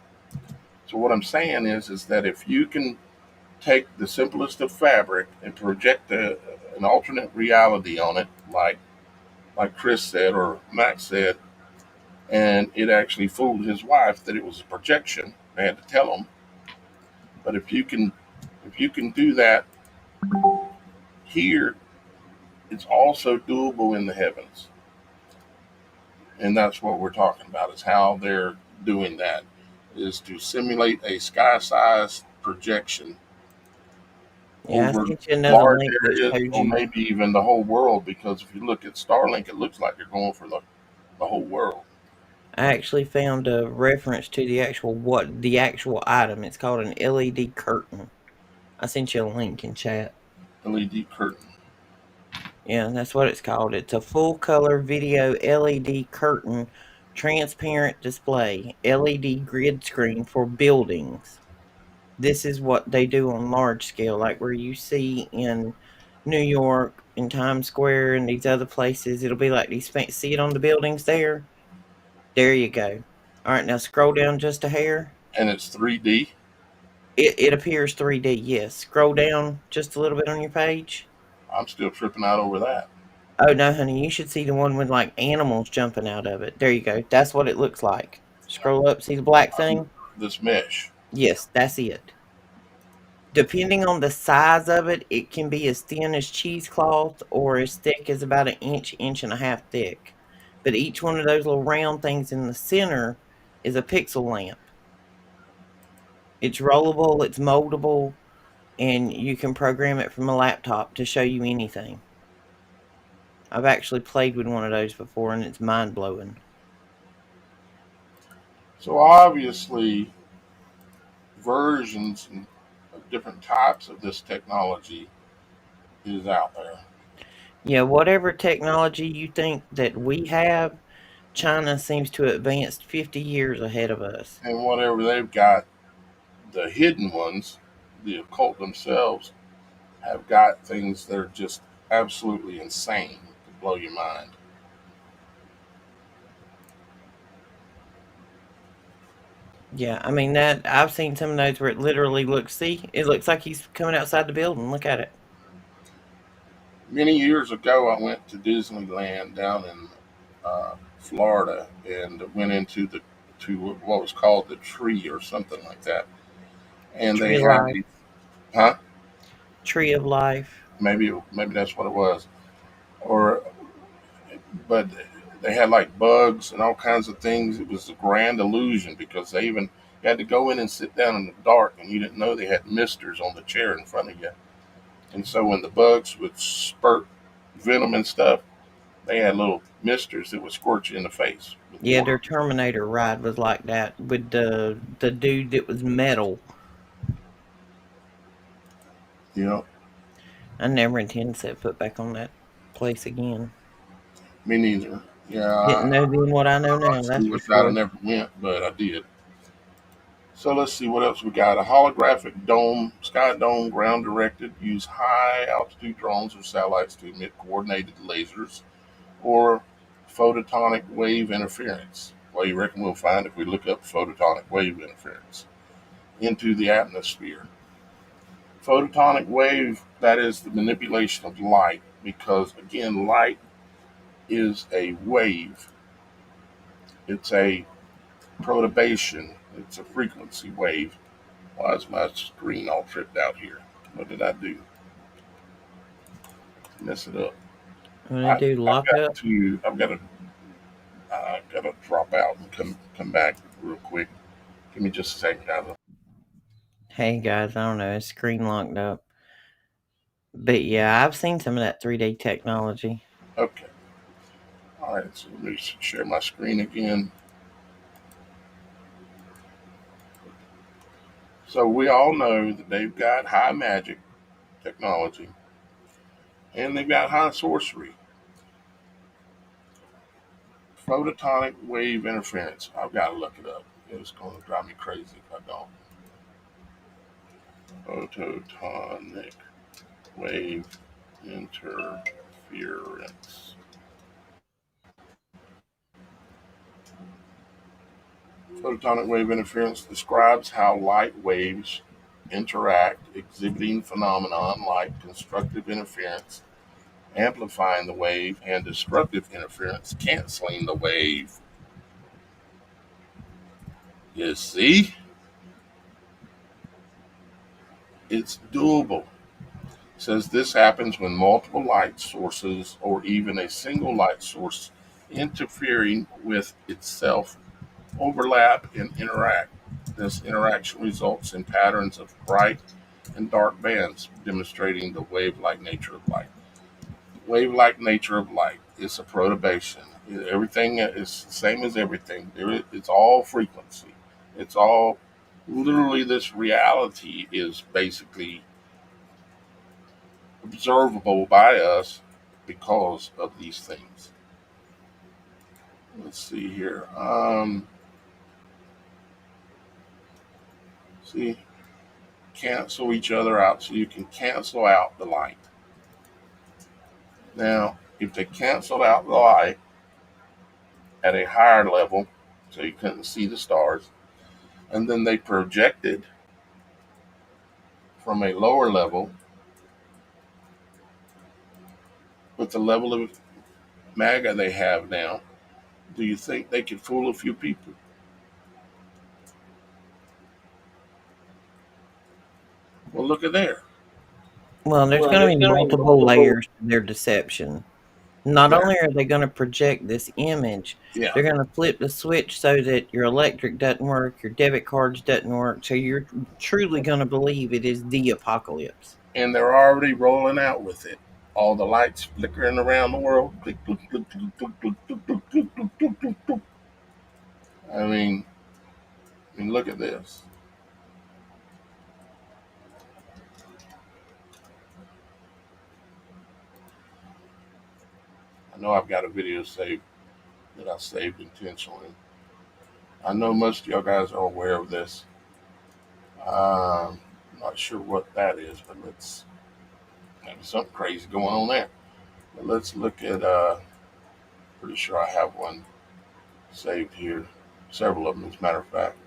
So what I'm saying is that if you can take the simplest of fabric and project an alternate reality on it, like Chris said or Max said, and it actually fooled his wife that it was a projection. They had to tell him. But if you can do that here, it's also doable in the heavens. And that's what we're talking about is how they're doing that is to simulate a sky-sized projection Yeah, I over sent you another large link that areas shows or you. maybe even the whole world because if you look at Starlink it looks like they're going for the whole world. I actually found a reference to the actual item. It's called an LED curtain. I sent you a link in chat. LED curtain. Yeah, that's what it's called. It's a full color video LED curtain transparent display LED grid screen for buildings. This is what they do on large scale, like where you see in New York, in Times Square, and these other places. It'll be like see it on the buildings there. There you go. All right, now scroll down just a hair. And it's 3D. It appears 3D, yes. Scroll down just a little bit on your page. I'm still tripping out over that. Oh no, honey, you should see the one with like animals jumping out of it. There you go. That's what it looks like. Scroll up, see the black thing? This mesh. Yes, that's it. Depending on the size of it, it can be as thin as cheesecloth or as thick as about an inch, inch and a half thick. But each one of those little round things in the center is a pixel lamp. It's rollable, it's moldable, and you can program it from a laptop to show you anything. I've actually played with one of those before, and it's mind blowing. So obviously, versions of different types of this technology is out there. Yeah, whatever technology you think that we have, China seems to have advanced 50 years ahead of us. And whatever they've got, the hidden ones, the occult themselves, have got things that are just absolutely insane to blow your mind. Yeah, I mean that I've seen some of those where it literally looks. See, it looks like he's coming outside the building. Look at it. Many years ago, I went to Disneyland down in Florida and went into the to what was called the tree or something like that. And Tree they of had life. these, huh? Tree of life. Maybe that's what it was. Or but they had like bugs and all kinds of things. It was a grand illusion because they even you had to go in and sit down in the dark, and you didn't know they had misters on the chair in front of you. And so when the bugs would spurt venom and stuff, they had little misters that would squirt you in the face with Yeah, water. their Terminator ride was like that with the dude that was metal. You know, I never intend to set foot back on that place again. me neither. Yeah, Didn't know then what I know I'm now. not That's sure for what that I sure. never went, but I did. So let's see what else we got. A holographic dome, sky dome, ground directed, use high altitude drones or satellites to emit coordinated lasers or photonic wave interference. Well, you reckon we'll find if we look up photonic wave interference into the atmosphere. Photonic wave, that is the manipulation of light, because again, light is a wave. It's a perturbation. It's a frequency wave. Why is my screen all tripped out here? What did I do? Mess it up. When they I, do I've lock got up. to. I've got to drop out and come back real quick. Give me just a second, guys. Hey guys, I don't know. His screen locked up. But yeah, I've seen some of that 3D technology. Okay. All right. So let me share my screen again. So we all know that they've got high magic technology and they've got high sorcery. Photonic wave interference. I've got to look it up. It's going to drive me crazy if I don't. Photonic wave interference. Photonic wave interference describes how light waves interact, exhibiting phenomenon like constructive interference, amplifying the wave, and destructive interference, canceling the wave. You see, it's doable. It says this happens when multiple light sources or even a single light source interfering with itself overlap and interact. This interaction results in patterns of bright and dark bands, demonstrating the wave-like nature of light. Wave-like nature of light is a perturbation. Everything is the same as everything. It's all frequency. It's all literally this reality is basically observable by us because of these things. Let's see here. See, cancel each other out so you can cancel out the light. Now, if they canceled out the light at a higher level, so you couldn't see the stars, and then they projected from a lower level with the level of MAGA they have now, do you think they could fool a few people? Well, look at there. Well, there's going to be multiple layers to their deception. Not Yeah. only are they going to project this image, Yeah. they're going to flip the switch so that your electric doesn't work, your debit cards doesn't work, so you're truly going to believe it is the apocalypse. And they're already rolling out with it. All the lights flickering around the world. Click, click, click, click, click, click, click, click, click, click, click, click, click. I mean, look at this. I know I've got a video saved that I saved intentionally. I know most of y'all guys are aware of this. Not sure what that is, but let's maybe something crazy going on there. But let's look at. Pretty sure I have one saved here. Several of them, as a matter of fact.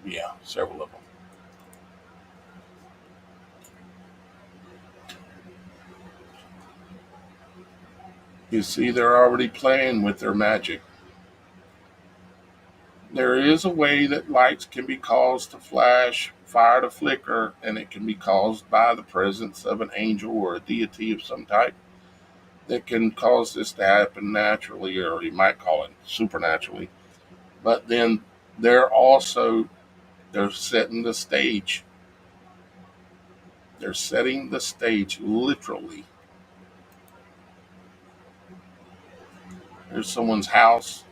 Yeah, several of them. You see, they're already playing with their magic. There is a way that lights can be caused to flash, fire to flicker, and it can be caused by the presence of an angel or a deity of some type that can cause this to happen naturally, or you might call it supernaturally. But then they're also they're setting the stage. They're setting the stage literally. There's someone's house,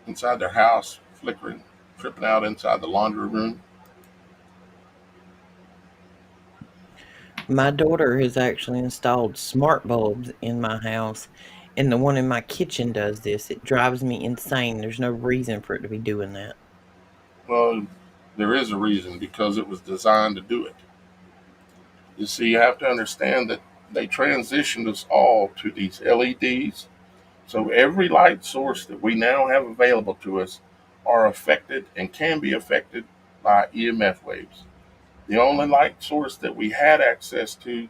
inside their house, flickering, tripping out inside the laundry room. My daughter has actually installed smart bulbs in my house, and the one in my kitchen does this. It drives me insane. There's no reason for it to be doing that. Well, there is a reason because it was designed to do it. You see, you have to understand that they transitioned us all to these LEDs. So every light source that we now have available to us are affected and can be affected by EMF waves. The only light source that we had access to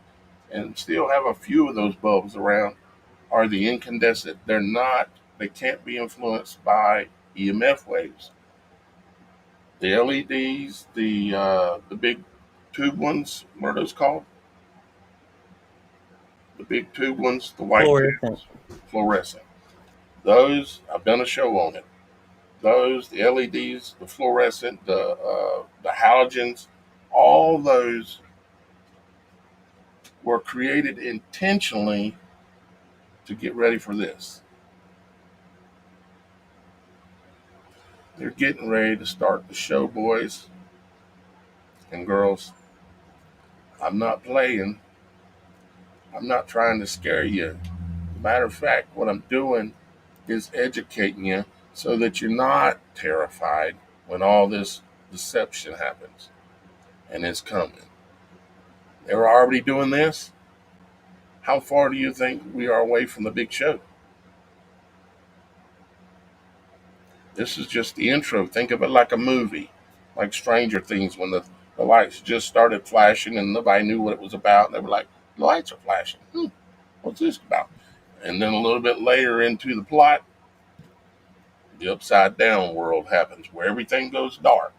and still have a few of those bulbs around are the incandescent. They can't be influenced by EMF waves. The LEDs, the big tube ones, what are those called? The big tube ones, the white Fluorescent. tubes, fluorescent. Those, I've done a show on it. Those, the LEDs, the fluorescent, the halogens, all those were created intentionally to get ready for this. They're getting ready to start the show, boys and girls. I'm not playing. I'm not trying to scare you. Matter of fact, what I'm doing is educating you so that you're not terrified when all this deception happens and it's coming. They're already doing this. How far do you think we are away from the big show? This is just the intro. Think of it like a movie, like Stranger Things, when the lights just started flashing and nobody knew what it was about. And they were like, the lights are flashing. What's this about? And then a little bit later into the plot, the upside down world happens where everything goes dark.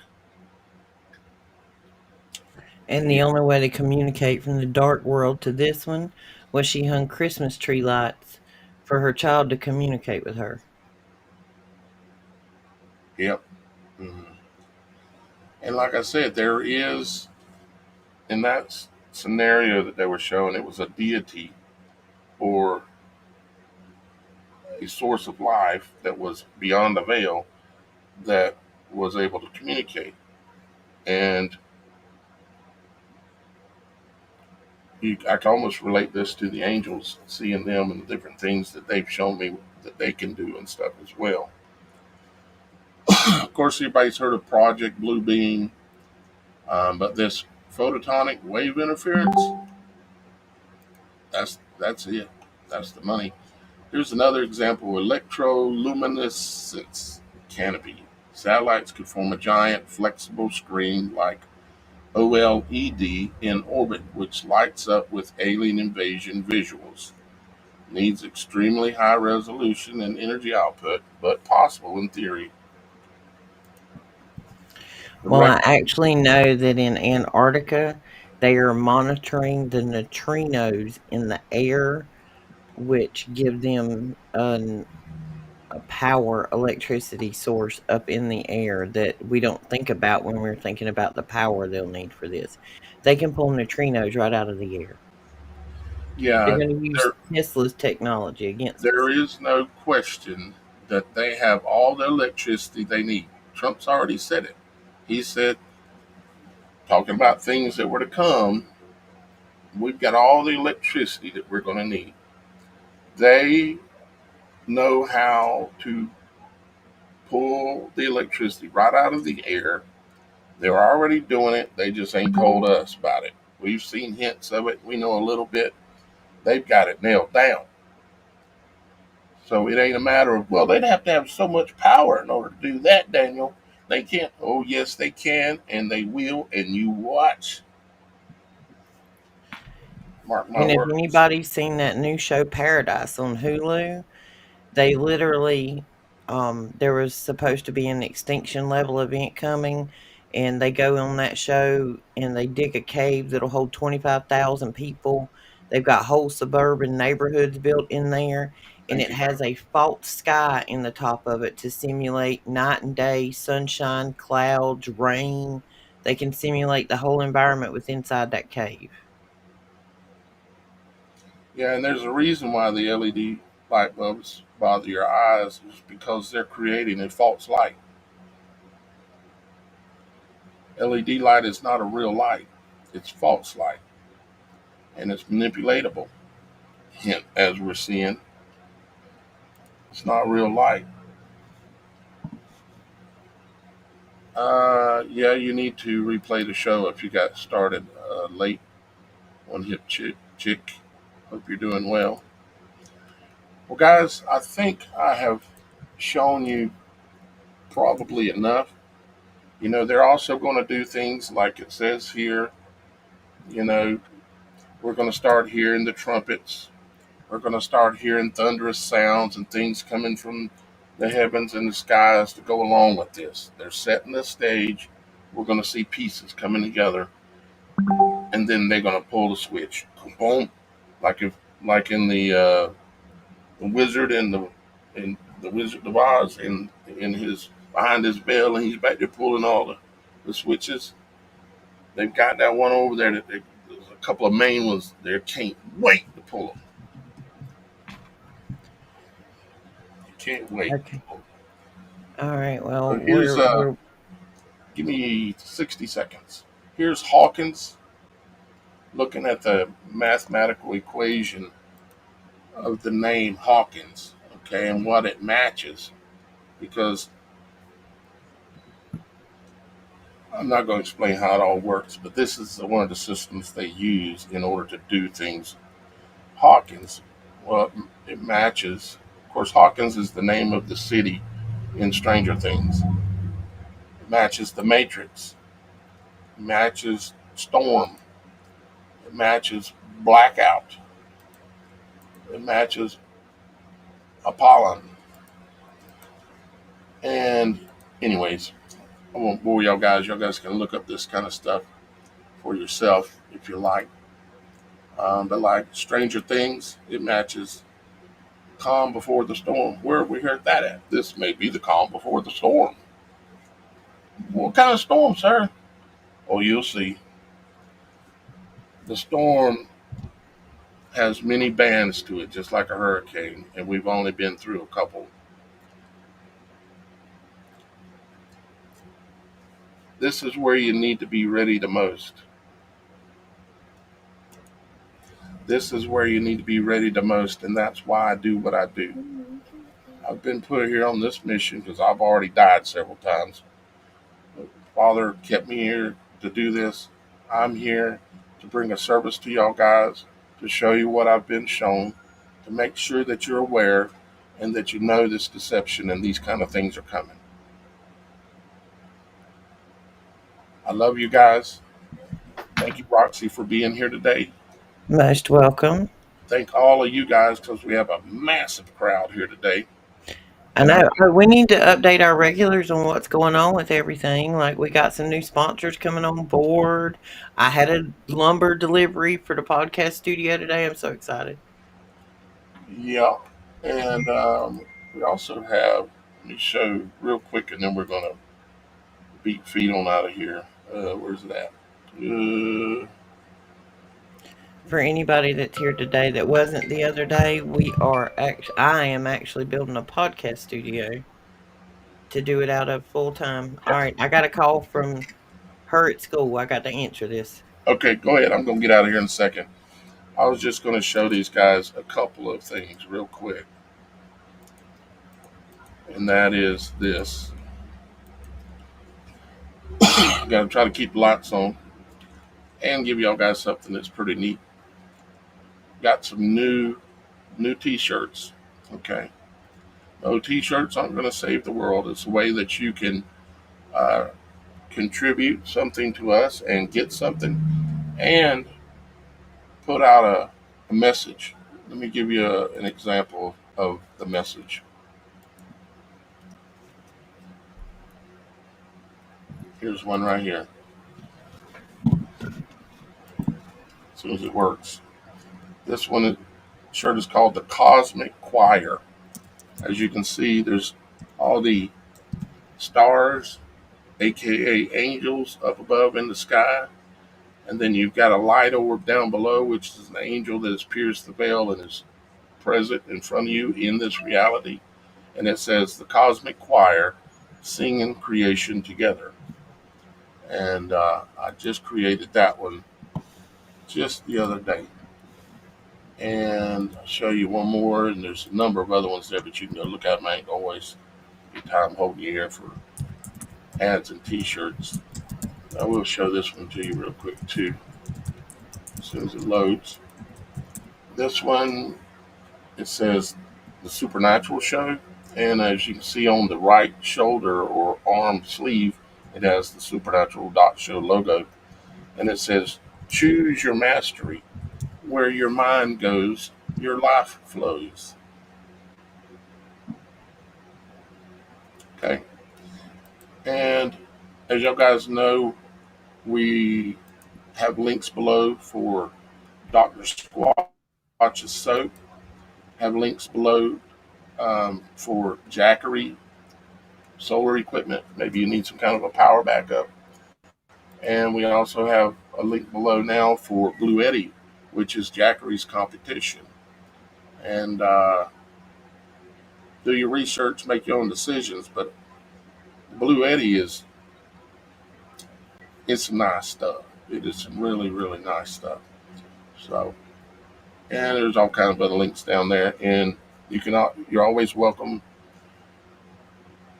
And the only way to communicate from the dark world to this one was she hung Christmas tree lights for her child to communicate with her. Yep. Mhm. And like I said, there is, in that scenario that they were showing, it was a deity or a source of life that was beyond the veil that was able to communicate. And I can almost relate this to the angels, seeing them and the different things that they've shown me that they can do and stuff as well. Of course, everybody's heard of Project Blue Beam, but this photonic wave interference, that's it. That's the money. Here's another example: electroluminescence canopy. Satellites could form a giant flexible screen like OLED in orbit, which lights up with alien invasion visuals. Needs extremely high resolution and energy output, but possible in theory. Well, I Direct. actually know that in Antarctica, they are monitoring the neutrinos in the air, which give them a power electricity source up in the air that we don't think about when we're thinking about the power they'll need for this. They can pull neutrinos right out of the air. They're Yeah, going to use there Tesla's technology against there us. is no question that they have all the electricity they need. Trump's already said it. He said, talking about things that were to come, we've got all the electricity that we're going to need. They know how to pull the electricity right out of the air. They're already doing it. They just ain't told us about it. We've seen hints of it. We know a little bit. They've got it nailed down. So it ain't a matter of, well, they'd have to have so much power in order to do that, Daniel. They can't. Oh, yes, they can, and they will. And you watch. Mark my And if words. anybody's seen that new show Paradise on Hulu, they literally, there was supposed to be an extinction level event coming, and they go on that show and they dig a cave that'll hold 25,000 people. They've got whole suburban neighborhoods built in there, and Thank it you. has a false sky in the top of it to simulate night and day, sunshine, clouds, rain. They can simulate the whole environment with inside that cave. Yeah, and there's a reason why the LED light bulbs bother your eyes is because they're creating a false light. LED light is not a real light. It's false light, and it's manipulatable. Hint, as we're seeing, it's not real light. Yeah, you need to replay the show if you got started late. One hip chick. Hope you're doing well. Well, guys, I think I have shown you probably enough. They're also going to do things like it says here. You know, we're going to start hearing the trumpets. We're going to start hearing thunderous sounds and things coming from the heavens and the skies to go along with this. They're setting the stage. We're going to see pieces coming together, and then they're going to pull the switch. Boom, like in the wizard and the Wizard of Oz in his behind his veil, and he's back there pulling all the switches. They've got that one over there. There's a couple of main ones there. Can't wait to pull them. Can't wait. Okay. All right. Well, So here's we're give me 60 seconds. Here's Hawkins looking at the mathematical equation of the name Hawkins, okay, and what it matches. Because I'm not going to explain how it all works, but this is one of the systems they use in order to do things. Hawkins, well, it matches. Of course, Hawkins is the name of the city in Stranger Things. It matches the Matrix. It matches Storm. It matches Blackout. It matches Apollon. And, anyways, I won't bore y'all guys. Y'all guys can look up this kind of stuff for yourself if you like. But like Stranger Things, it matches calm before the storm. Where have we heard that at? This may be the calm before the storm. What kind of storm, sir? Oh, you'll see. The storm has many bands to it, just like a hurricane, and we've only been through a couple. This is where you need to be ready the most. This is where you need to be ready the most, and that's why I do what I do. I've been put here on this mission because I've already died several times. Father kept me here to do this. I'm here to bring a service to y'all guys, to show you what I've been shown, to make sure that you're aware and that you know this deception and these kind of things are coming. I love you guys. Thank you, Roxy, for being here today. most welcome. Thank all of you guys because we have a massive crowd here today. I know. We need to update our regulars on what's going on with everything. Like we got some new sponsors coming on board. I had a lumber delivery for the podcast studio today. I'm so excited. Yeah. And we also have, let me show real quick and then we're going to beat feet on out of here. Where's it at? For anybody that's here today that wasn't the other day, I am actually building a podcast studio to do it out of full time. All right, I got a call from her at school. I got to answer this. Okay, go ahead. I'm going to get out of here in a second. I was just going to show these guys a couple of things real quick. And that is this. Got to try to keep the lights on and give y'all guys something that's pretty neat. Got some new t-shirts. Okay. No, t-shirts aren't going to save the world. It's a way that you can uh, contribute something to us and get something and put out a message. Let me give you an example of the message. Here's one right here. As soon as it works. This shirt is called the Cosmic Choir. As you can see, there's all the stars, aka angels, up above in the sky. And then you've got a light orb down below, which is an angel that has pierced the veil and is present in front of you in this reality. And it says the Cosmic Choir singing creation together. And I just created that one just the other day. And I'll show you one more, and there's a number of other ones there, but you can go look at them. I ain't always be time holding you here for ads and t-shirts. I will show this one to you real quick too, as soon as it loads. This one, it says the Supernatural Show, and as you can see on the right shoulder or arm sleeve, it has the Supernatural Show logo, and it says, "Choose your mastery. Where your mind goes, your life flows." Okay. And as y'all guys know, we have links below for Dr. Squatch's soap. Have links below for Jackery solar equipment. Maybe you need some kind of a power backup. And we also have a link below now for Blue Eddy, which is Jackery's competition. And do your research, make your own decisions. But Blue Eddy it's some nice stuff. It is some really, really nice stuff. So, and there's all kinds of other links down there. And you're always welcome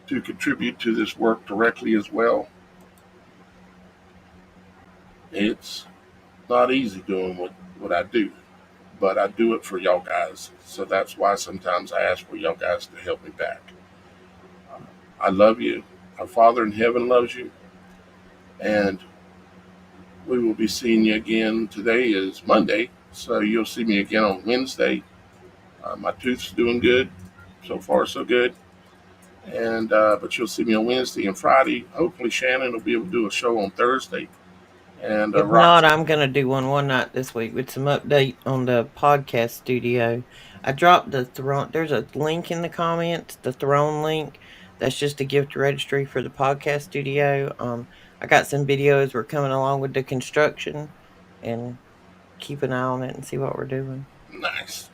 to contribute to this work directly as well. It's not easy doing what I do, but I do it for y'all guys. So that's why sometimes I ask for y'all guys to help me back. I love you. Our Father in heaven loves you. And we will be seeing you again. Today is Monday, so you'll see me again on Wednesday. My tooth's doing good. So far, so good. And but you'll see me on Wednesday and Friday. Hopefully Shannon will be able to do a show on Thursday. And If not, I'm going to do one night this week with some update on the podcast studio. I dropped the Throne. There's a link in the comments, the Throne link. That's just a gift registry for the podcast studio. I got some videos. We're coming along with the construction, and keep an eye on it and see what we're doing. Nice.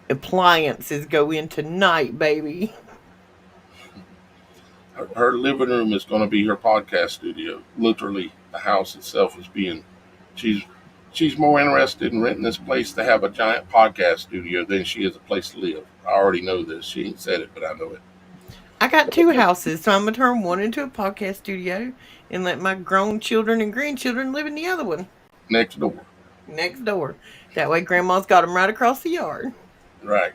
Appliances go in tonight, baby. Her living room is going to be her podcast studio. Literally, the house itself is being. She's more interested in renting this place to have a giant podcast studio than she is a place to live. I already know this. She ain't said it, but I know it. I got 2 houses, so I'm going to turn one into a podcast studio and let my grown children and grandchildren live in the other one. Next door. That way grandma's got them right across the yard. Right.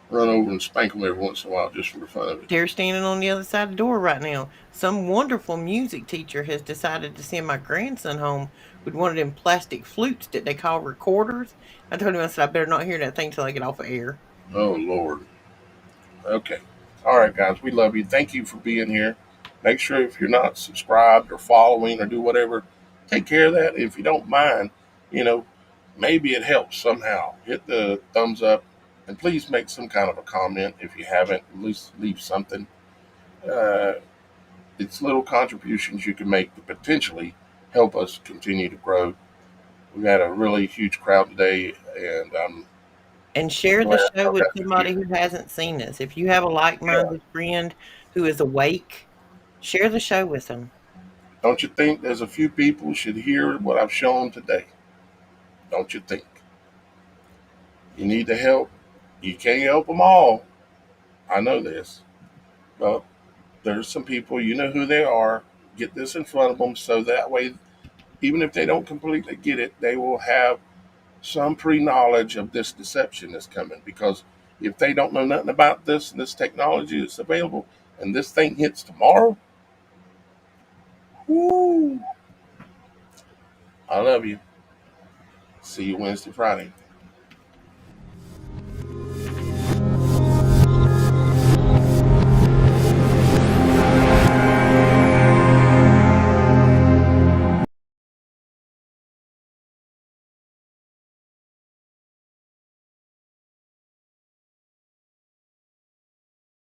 Run over and spank them every once in a while just for the fun of it. They're standing on the other side of the door right now. Some wonderful music teacher has decided to send my grandson home with one of them plastic flutes that they call recorders. I told him, I said, I better not hear that thing till I get off of air. Oh, Lord. Okay. All right, guys, we love you. Thank you for being here. Make sure if you're not subscribed or following or do whatever, take care of that. If you don't mind, you know, maybe it helps somehow. Hit the thumbs up and please make some kind of a comment if you haven't. At least leave something. Uh, it's little contributions you can make to potentially help us continue to grow. We've had a really huge crowd today, and I'm And share the glad show I've with got to somebody share. who hasn't seen us. If you have a Yeah. like-minded friend who is awake, share the show with them. Don't you think there's a few people should hear what I've shown today? Don't you think? You need to help. You can't help them all. I know this. But there's some people, you know who they are. Get this in front of them so that way, even if they don't completely get it, they will have some pre knowledge of this deception that's coming. Because if they don't know nothing about this and this technology that's available, and this thing hits tomorrow, whoo, I love you. See you Wednesday, Friday.